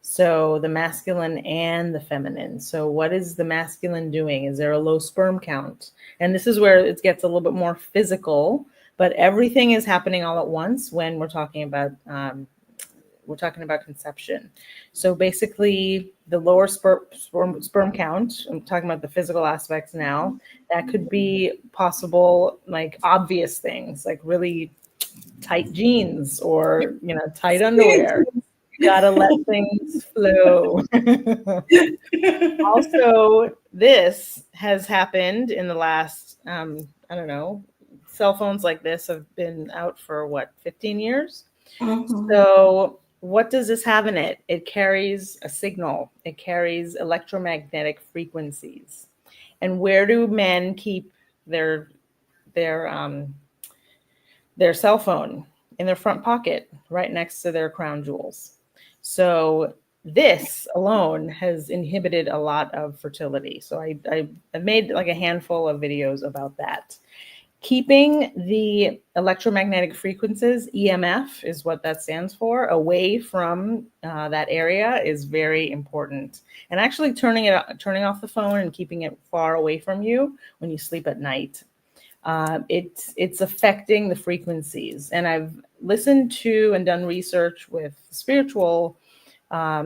So the masculine and the feminine. So what is the masculine doing? Is there a low sperm count? And this is where it gets a little bit more physical, but everything is happening all at once when we're talking about we're talking about conception. So basically, the lower sperm count, I'm talking about the physical aspects now, that could be possible, like obvious things, like really tight jeans or, tight underwear. You gotta let things flow. Also, this has happened in the last, I don't know, cell phones like this have been out for 15 years? So what does this have in it? It carries a signal. It carries electromagnetic frequencies. And where do men keep their cell phone? In their front pocket, right next to their crown jewels. So this alone has inhibited a lot of fertility. So I made like a handful of videos about that. Keeping the electromagnetic frequencies, EMF is what that stands for, away from that area is very important. And actually turning off the phone and keeping it far away from you when you sleep at night. It's affecting the frequencies. And I've listened to and done research with spiritual, I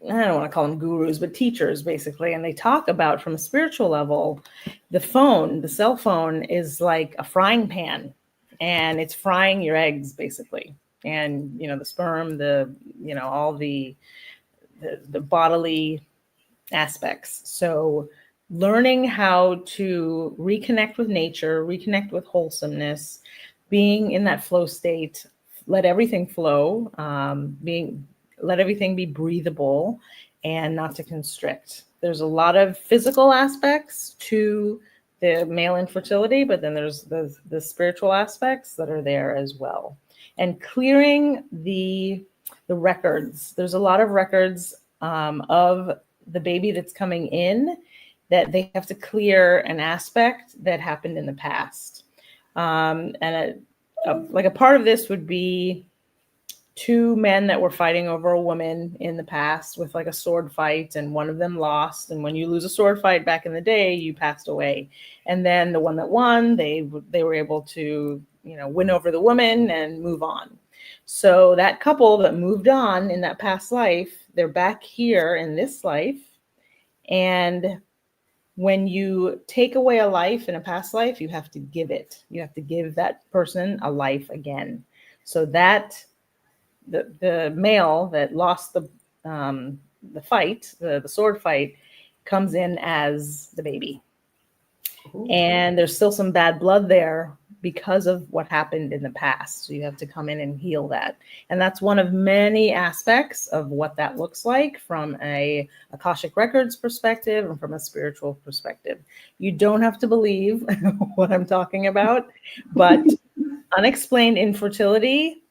don't want to call them gurus, but teachers basically. And they talk about, from a spiritual level, the cell phone is like a frying pan, and it's frying your eggs basically. And, the sperm, all the bodily aspects. So learning how to reconnect with nature, reconnect with wholesomeness, being in that flow state, let everything flow, let everything be breathable and not to constrict. There's a lot of physical aspects to the male infertility, but then there's the spiritual aspects that are there as well. And clearing the records. There's a lot of records of the baby that's coming in that they have to clear an aspect that happened in the past. And a part of this would be two men that were fighting over a woman in the past with like a sword fight, and one of them lost. And when you lose a sword fight back in the day, you passed away. And then the one that won, they were able to, win over the woman and move on. So that couple that moved on in that past life, they're back here in this life. And when you take away a life in a past life, you have to give it. You have to give that person a life again. So that the male that lost the fight, the sword fight, comes in as the baby. Ooh. And there's still some bad blood there because of what happened in the past. So you have to come in and heal that. And that's one of many aspects of what that looks like from a Akashic Records perspective and from a spiritual perspective. You don't have to believe what I'm talking about, but unexplained infertility,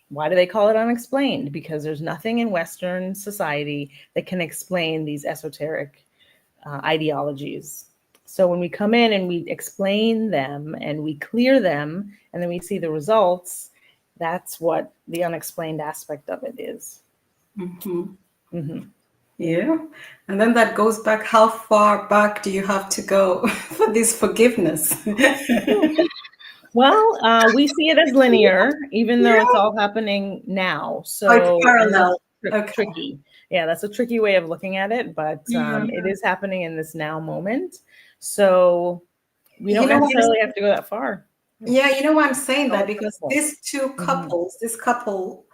why do they call it unexplained? Because there's nothing in Western society that can explain these esoteric ideologies. So when we come in and we explain them and we clear them and then we see the results, that's what the unexplained aspect of it is. Mm-hmm. Mm-hmm. Yeah. And then that goes back, how far back do you have to go for this forgiveness? Well, we see it as linear, even though it's all happening now. So like parallel. Tricky. Yeah, that's a tricky way of looking at it, but it is happening in this now moment. So we don't necessarily have to go that far. Yeah, you know why I'm saying that? Because these two couples, this couple,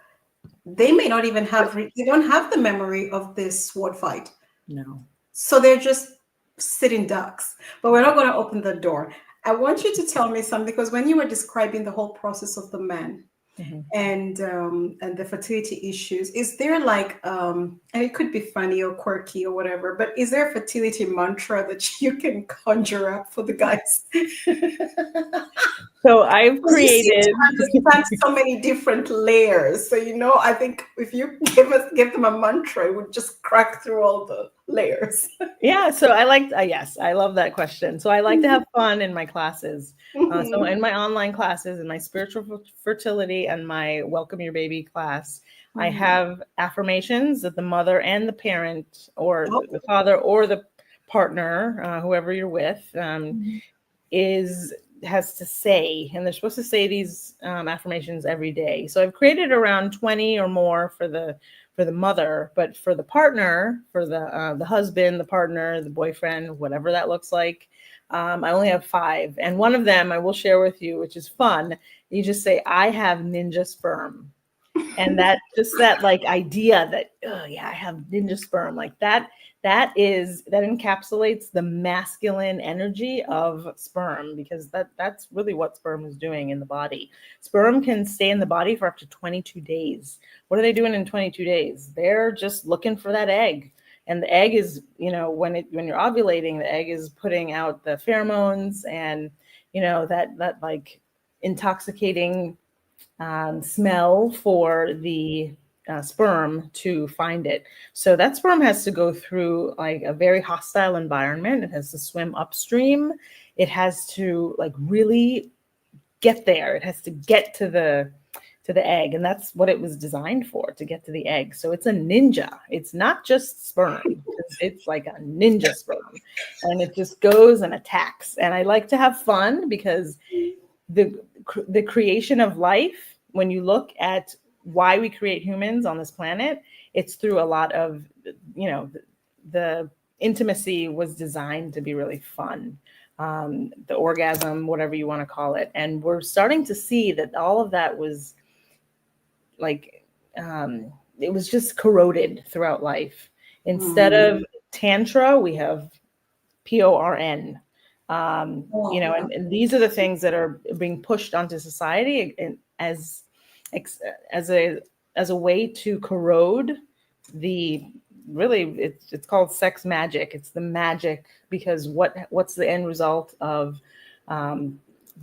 they may not even have, they don't have the memory of this sword fight. No. So they're just sitting ducks. But we're not going to open the door. I want you to tell me something, because when you were describing the whole process of the man, and the fertility issues, is there like and it could be funny or quirky or whatever, but is there a fertility mantra that you can conjure up for the guys? So I've created so many different layers. So I think if you give them a mantra, it would just crack through all the layers. Yeah, so I love that question. So I like to have fun in my classes. So in my online classes, in my spiritual fertility and my Welcome Your Baby class, I have affirmations that the mother and the parent, or the father or the partner, whoever you're with, is has to say, and they're supposed to say these affirmations every day. So I've created around 20 or more for the mother, but for the partner, for the husband, the partner, the boyfriend, whatever that looks like, I only have 5. And one of them I will share with you, which is fun. You just say, I have ninja sperm. And that just that like idea that, oh yeah, I have ninja sperm, like that encapsulates the masculine energy of sperm, because that's really what sperm is doing in the body. Sperm can stay in the body for up to 22 days. What are they doing in 22 days? They're just looking for that egg. And the egg is, when you're ovulating, the egg is putting out the pheromones and, that like intoxicating smell for the sperm to find it. So that sperm has to go through like a very hostile environment. It has to swim upstream. It has to like really get there. It has to get to the egg, and that's what it was designed for, to get to the egg. So it's a ninja. It's not just sperm. It's like a ninja sperm, and it just goes and attacks. And I like to have fun because the creation of life, when you look at why we create humans on this planet, it's through a lot of, the intimacy was designed to be really fun. The orgasm, whatever you want to call it. And we're starting to see that all of that was like, it was just corroded throughout life. Instead of tantra, we have PORN. And these are the things that are being pushed onto society as a way to corrode the, really, it's called sex magic. It's the magic, because what's the end result of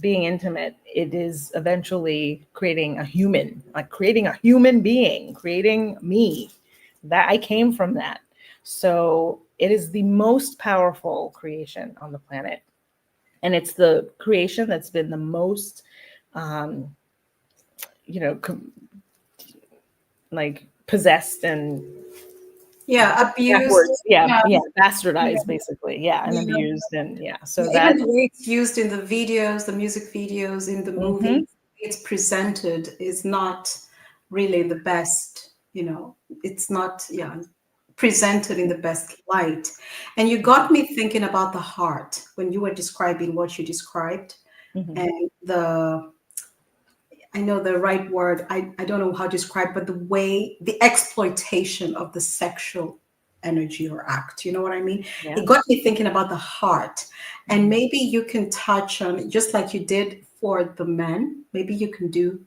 being intimate? It is eventually creating a human being, creating me. That I came from that. So it is the most powerful creation on the planet. And it's the creation that's been the most, like possessed and abused. Bastardized, basically, and abused, and so even the way it's used in the videos, the music videos, in the movies, it's presented is not really the best. It's not presented in the best light. And you got me thinking about the heart when you were describing what you described, and I know the right word. I don't know how to describe, but the exploitation of the sexual energy or act. You know what I mean? Yeah. It got me thinking about the heart. And maybe you can touch on, just like you did for the men, maybe you can do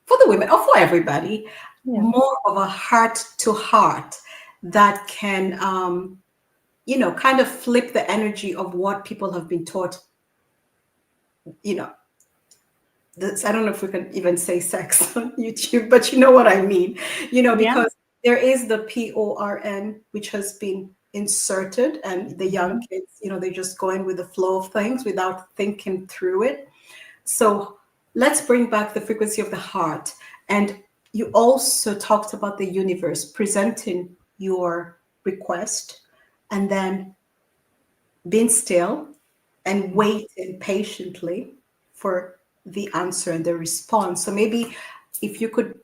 for the women or for everybody, more of a heart to heart that can, kind of flip the energy of what people have been taught, I don't know if we can even say sex on YouTube, but you know what I mean, because there is the PORN, which has been inserted, and the young kids, they just go in with the flow of things without thinking through it. So let's bring back the frequency of the heart. And you also talked about the universe presenting your request and then being still and waiting patiently for the answer and the response. So maybe if you could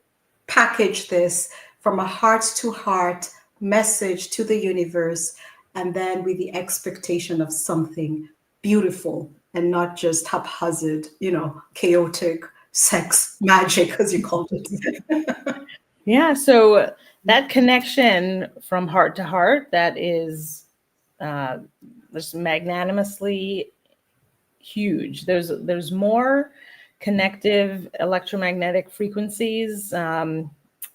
package this from a heart to heart message to the universe, and then with the expectation of something beautiful and not just haphazard, chaotic sex magic, as you called it. So that connection from heart to heart, that is just magnanimously huge. There's more connective electromagnetic frequencies, and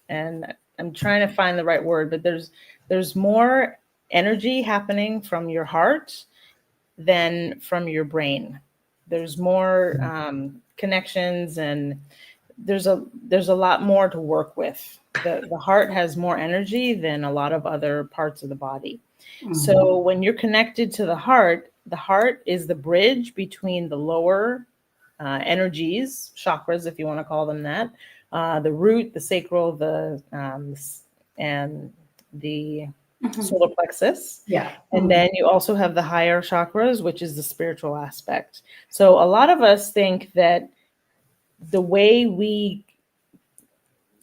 I'm trying to find the right word, but there's more energy happening from your heart than from your brain. There's more connections, and there's a lot more to work with. The heart has more energy than a lot of other parts of the body. So when you're connected to the heart is the bridge between the lower energies, chakras, if you want to call them that, the root, the sacral, and the solar plexus. Yeah. And then you also have the higher chakras, which is the spiritual aspect. So a lot of us think that the way we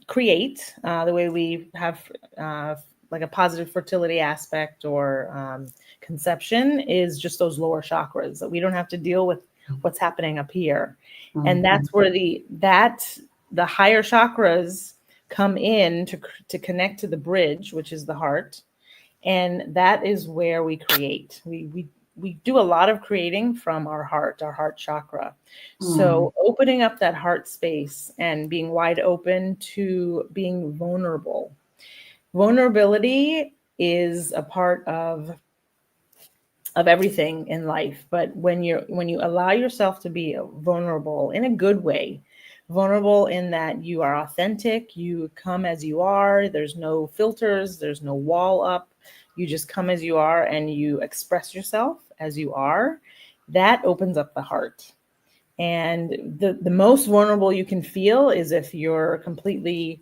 create, the way we have like a positive fertility aspect or conception is just those lower chakras, that we don't have to deal with what's happening up here. And that's where the higher chakras come in to connect to the bridge, which is the heart. And that is where we create. We do a lot of creating from our heart chakra. So opening up that heart space and being wide open to being vulnerable. Vulnerability is a part of everything in life, but when you allow yourself to be vulnerable in a good way, vulnerable in that you are authentic, you come as you are, there's no filters, there's no wall up, you just come as you are and you express yourself as you are, that opens up the heart. And the most vulnerable you can feel is if you're completely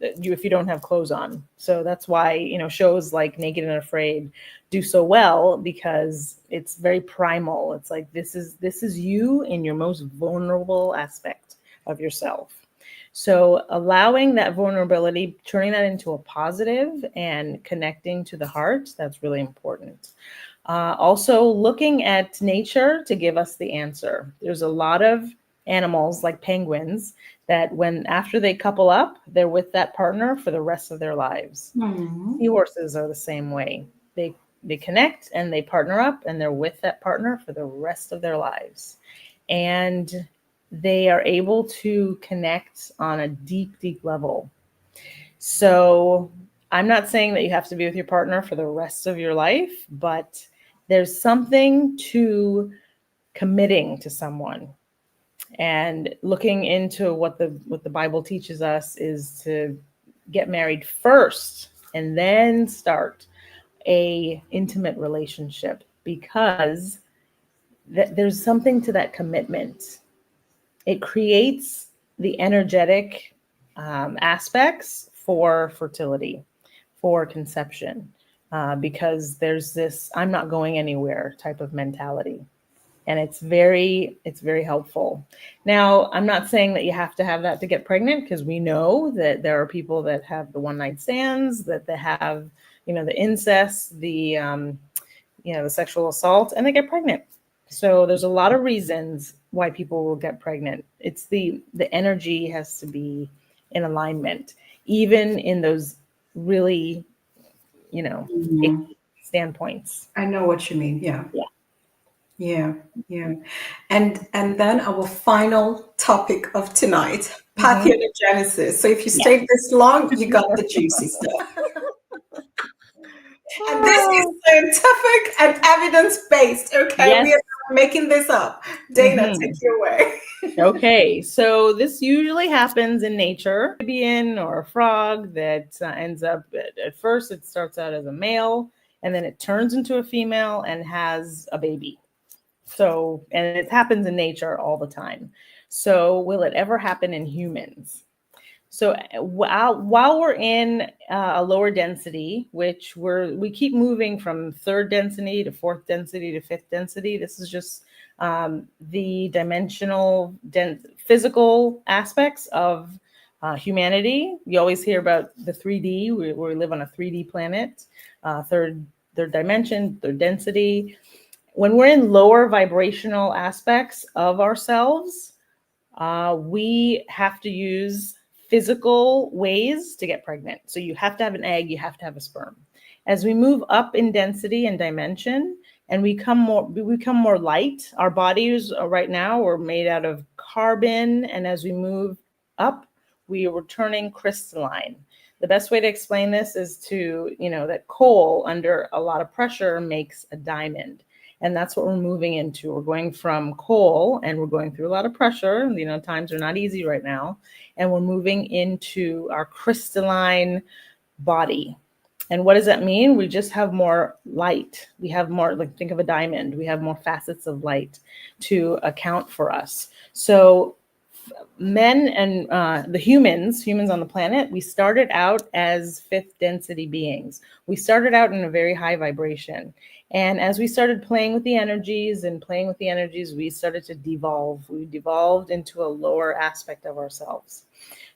if you don't have clothes on. So that's why shows like Naked and Afraid do so well, because it's very primal. It's like this is you in your most vulnerable aspect of yourself. So allowing that vulnerability, turning that into a positive and connecting to the heart, that's really important. Also looking at nature to give us the answer. There's a lot of animals like penguins that after they couple up, they're with that partner for the rest of their lives. Seahorses are the same way. They connect and they partner up and they're with that partner for the rest of their lives. And they are able to connect on a deep, deep level. So I'm not saying that you have to be with your partner for the rest of your life, but there's something to committing to someone. And looking into what the Bible teaches us is to get married first and then start a intimate relationship, because there's something to that commitment. It creates the energetic aspects for fertility, for conception, because there's this I'm not going anywhere type of mentality. And it's very helpful. Now, I'm not saying that you have to have that to get pregnant, because we know that there are people that have the one night stands, that they have, the incest, the sexual assault, and they get pregnant. So there's a lot of reasons why people will get pregnant. It's the energy has to be in alignment, even in those really, standpoints. I know what you mean. Yeah. Yeah. Yeah, yeah. And then our final topic of tonight, parthenogenesis. So if you stayed this long, you got the juicy stuff. And this is scientific and evidence-based, okay? Yes. We are not making this up. Dayna, take you away. Okay, so this usually happens in nature. A amphibian or a frog that ends up, at first it starts out as a male, and then it turns into a female and has a baby. So, and it happens in nature all the time. So will it ever happen in humans? So while we're in a lower density, which we keep moving from third density to fourth density to fifth density, this is just the dimensional physical aspects of humanity. You always hear about the 3D, where we live on a 3D planet, third dimension, third density. When we're in lower vibrational aspects of ourselves, we have to use physical ways to get pregnant. So you have to have an egg, you have to have a sperm. As we move up in density and dimension, and we become more light, our bodies right now are made out of carbon, and as we move up, we are turning crystalline. The best way to explain this is that coal under a lot of pressure makes a diamond. And that's what we're moving into. We're going from coal, and we're going through a lot of pressure. Times are not easy right now. And we're moving into our crystalline body. And what does that mean? We just have more light. We have more, think of a diamond. We have more facets of light to account for us. So men and the humans on the planet, we started out as fifth density beings. We started out in a very high vibration. And as we started playing with the energies, we started to devolve. We devolved into a lower aspect of ourselves.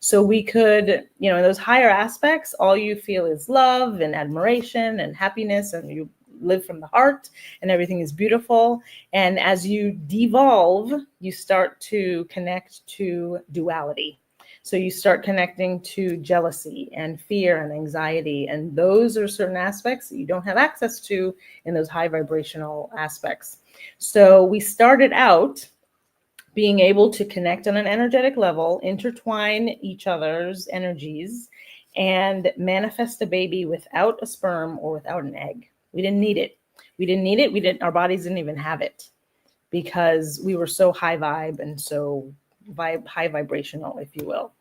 So we could, in those higher aspects, all you feel is love and admiration and happiness, and you live from the heart and everything is beautiful. And as you devolve, you start to connect to duality. So you start connecting to jealousy and fear and anxiety. And those are certain aspects that you don't have access to in those high vibrational aspects. So we started out being able to connect on an energetic level, intertwine each other's energies, and manifest a baby without a sperm or without an egg. We didn't need it. Our bodies didn't even have it because we were so high vibe and so high vibrational, if you will.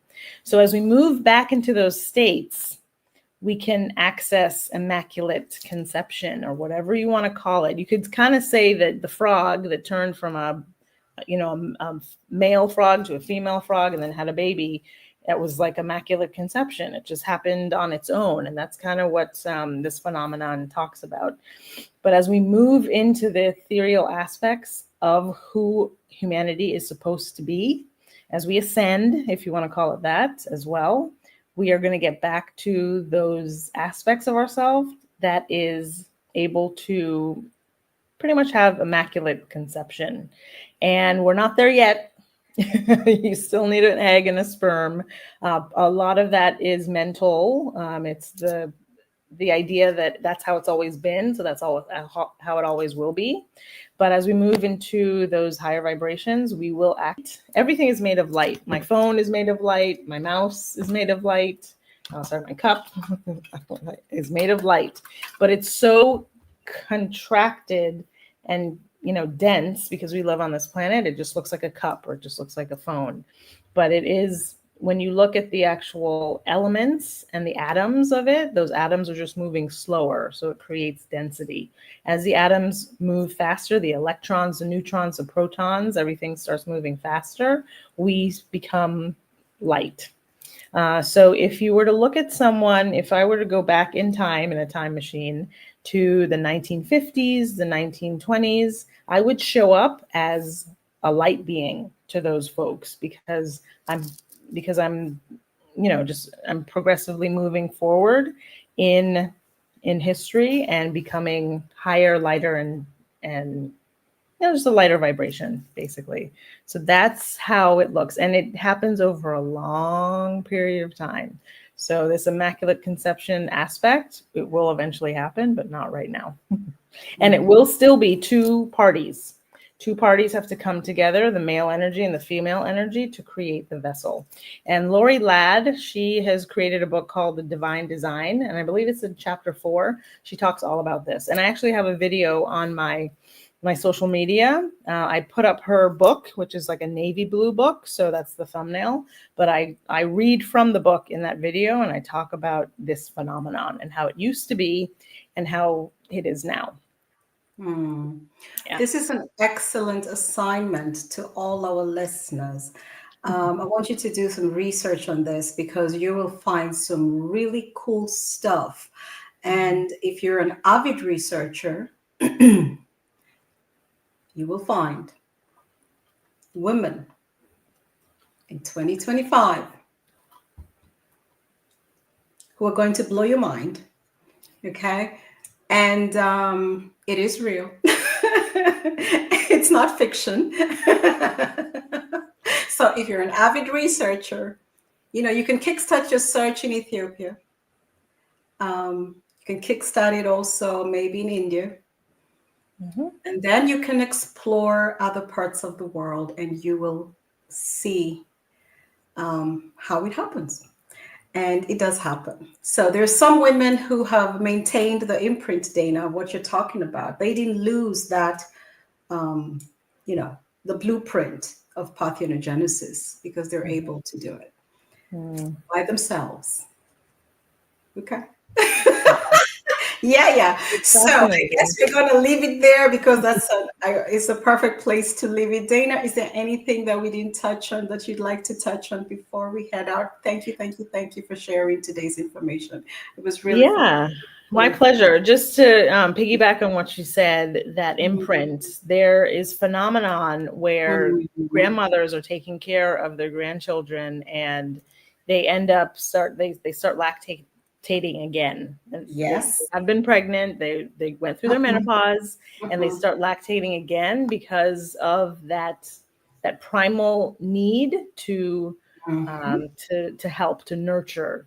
So as we move back into those states, we can access immaculate conception, or whatever you want to call it. You could kind of say that the frog that turned from a male frog to a female frog and then had a baby, that was like immaculate conception. It just happened on its own. And that's kind of what this phenomenon talks about. But as we move into the ethereal aspects of who humanity is supposed to be, as we ascend, if you want to call it that as well, we are going to get back to those aspects of ourselves that is able to pretty much have immaculate conception. And we're not there yet. You still need an egg and a sperm. A lot of that is mental. It's the idea that that's how it's always been. So that's how it always will be. But as we move into those higher vibrations, we will act. Everything is made of light. My phone is made of light. My mouse is made of light. My cup is made of light. But it's so contracted and dense because we live on this planet. It just looks like a cup, or it just looks like a phone. But it is, when you look at the actual elements and the atoms of it, those atoms are just moving slower. So it creates density. As the atoms move faster, the electrons, the neutrons, the protons, everything starts moving faster. We become light. So if you were to look at someone, if I were to go back in time in a time machine to the 1950s, the 1920s, I would show up as a light being to those folks because I'm I'm progressively moving forward in history and becoming higher, lighter, and just a lighter vibration, basically. So that's how it looks. And it happens over a long period of time. So this immaculate conception aspect, it will eventually happen, but not right now. And it will still be two parties. Two parties have to come together, the male energy and the female energy, to create the vessel. And Lori Ladd, she has created a book called The Divine Design. And I believe it's in chapter 4. She talks all about this. And I actually have a video on my social media. I put up her book, which is like a navy blue book. So that's the thumbnail. But I read from the book in that video, and I talk about this phenomenon and how it used to be and how it is now. Yeah. This is an excellent assignment to all our listeners. I want you to do some research on this because you will find some really cool stuff. And if you're an avid researcher, you will find women in 2025 who are going to blow your mind. Okay. And it is real. It's not fiction. So if you're an avid researcher, you can kickstart your search in Ethiopia. You can kickstart it also maybe in India. And then you can explore other parts of the world and you will see how it happens. And it does happen. So there's some women who have maintained the imprint, Dayna, of what you're talking about. They didn't lose that, the blueprint of parthenogenesis because they're able to do it by themselves. Okay. Yeah. So I guess Fascinating. we're going to leave it there because it's a perfect place to leave it. Dayna, is there anything that we didn't touch on that you'd like to touch on before we head out? Thank you for sharing today's information. It was really Yeah, my cool. pleasure. Just to piggyback on what you said, that Mhm. imprint, there is phenomenon where Mhm. grandmothers are taking care of their grandchildren and they end up they start lactating again. And they Yes. have been pregnant, they went through their Mhm. menopause and they Mhm. start lactating again because of that primal need Mhm. to help to nurture,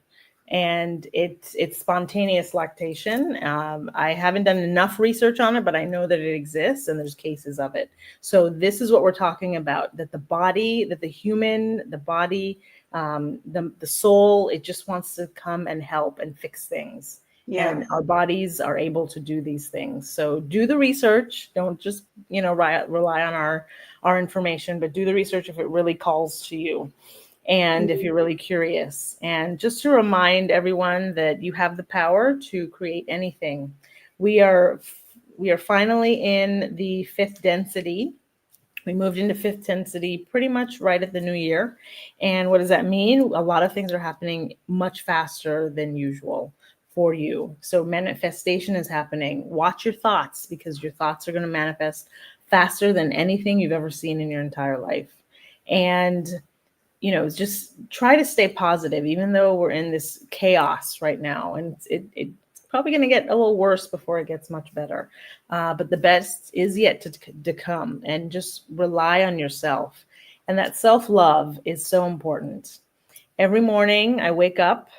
and it's spontaneous lactation. I haven't done enough research on it, but I know that it exists and there's cases of it. So this is what we're talking about: that the body, that the human, the body, the soul, it just wants to come and help and fix things. Yeah. And our bodies are able to do these things. So do the research. Don't just rely on our information, but do the research if it really calls to you and if you're really curious. And just to remind everyone that you have the power to create anything. We are we are finally in the fifth density. We moved into fifth density pretty much right at the new year. And what does that mean? A lot of things are happening much faster than usual for you. So manifestation is happening. Watch your thoughts, because your thoughts are going to manifest faster than anything you've ever seen in your entire life. And just try to stay positive, even though we're in this chaos right now. And it's probably going to get a little worse before it gets much better. But the best is yet to come. And just rely on yourself. And that self love is so important. Every morning I wake up,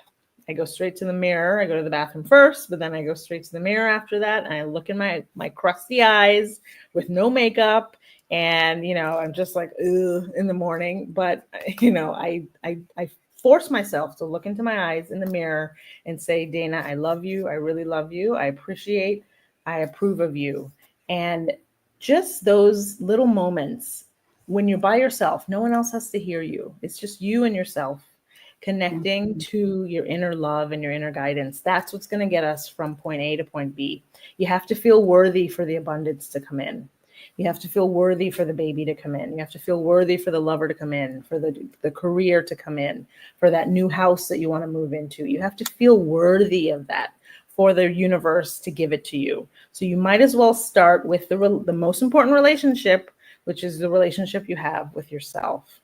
I go straight to the mirror. I go to the bathroom first, but then I go straight to the mirror after that. And I look in my crusty eyes with no makeup. And, I'm just like, ugh, in the morning. But, I force myself to look into my eyes in the mirror and say, Dayna, I love you. I really love you. I approve of you. And just those little moments when you're by yourself, no one else has to hear you. It's just you and yourself connecting Mhm. to your inner love and your inner guidance. That's what's going to get us from point A to point B. You have to feel worthy for the abundance to come in. You have to feel worthy for the baby to come in. You have to feel worthy for the lover to come in, for the career to come in, for that new house that you want to move into. You have to feel worthy of that for the universe to give it to you. So you might as well start with the most important relationship, which is the relationship you have with yourself.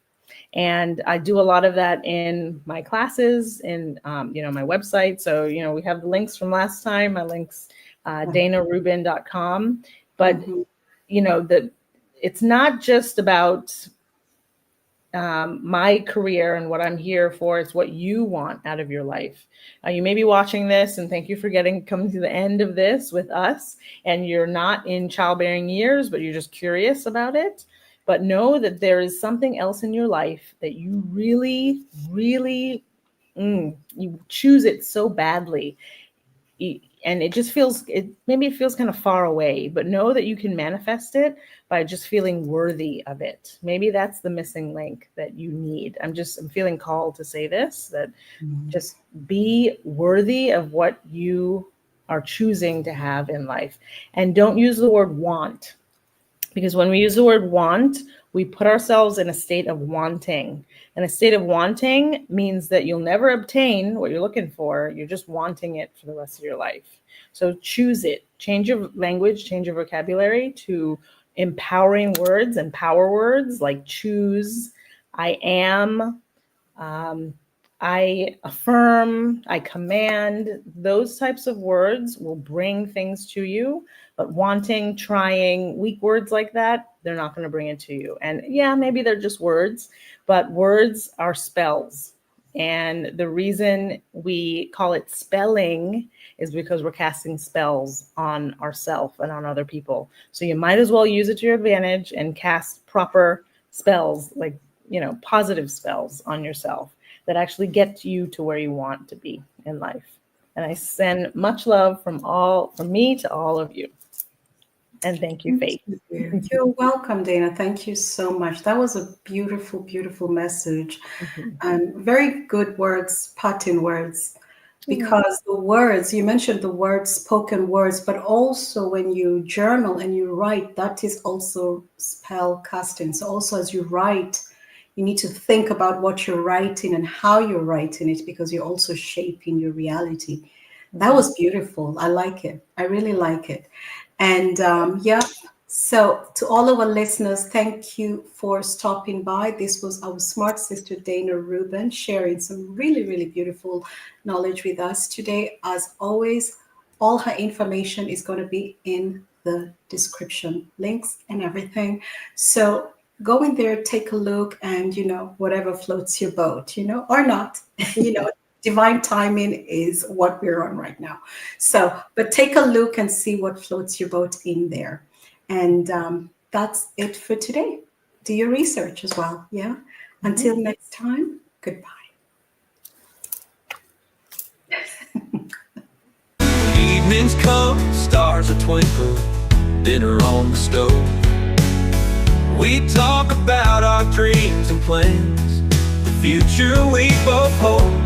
And I do a lot of that in my classes and my website. So we have the links from last time. My links, daynaruben.com. But Mhm. that it's not just about my career and what I'm here for. It's what you want out of your life. You may be watching this, and thank you for coming to the end of this with us. And you're not in childbearing years, but you're just curious about it. But know that there is something else in your life that you really, really, you choose it so badly, and maybe it feels kind of far away, but know that you can manifest it by just feeling worthy of it. Maybe that's the missing link that you need. I'm feeling called to say this, that Mhm. just be worthy of what you are choosing to have in life. And don't use the word want, because when we use the word want, we put ourselves in a state of wanting. And a state of wanting means that you'll never obtain what you're looking for. You're just wanting it for the rest of your life. So choose it. Change your language, change your vocabulary to empowering words and power words like choose, I am, um, I affirm, I command. Those types of words will bring things to you, but wanting, trying, weak words like that, they're not going to bring it to you. And yeah, maybe they're just words, but words are spells. And the reason we call it spelling is because we're casting spells on ourselves and on other people. So you might as well use it to your advantage and cast proper spells, like positive spells on yourself that actually get you to where you want to be in life. And I send much love from me to all of you. And thank you, Thank Faith. you. You're welcome, Dayna. Thank you so much. That was a beautiful, beautiful message Mhm. and very good words, parting words. because the words, you mentioned the words, spoken words, but also when you journal and you write, that is also spell casting. So also as you write, you need to think about what you're writing and how you're writing it, because you're also shaping your reality. That was beautiful. I like it. I really like it. And yeah, so to all our listeners, thank you for stopping by. This was our smart sister, Dayna Ruben, sharing some really, really beautiful knowledge with us today. As always, all her information is going to be in the description, links and everything. So go in there, take a look, and whatever floats your boat, or not, divine timing is what we're on right now. So, but take a look and see what floats your boat in there. And that's it for today. Do your research as well. Yeah. Until next time, goodbye. Evenings come, stars are twinkle, dinner on the stove. We talk about our dreams and plans, the future we both hope.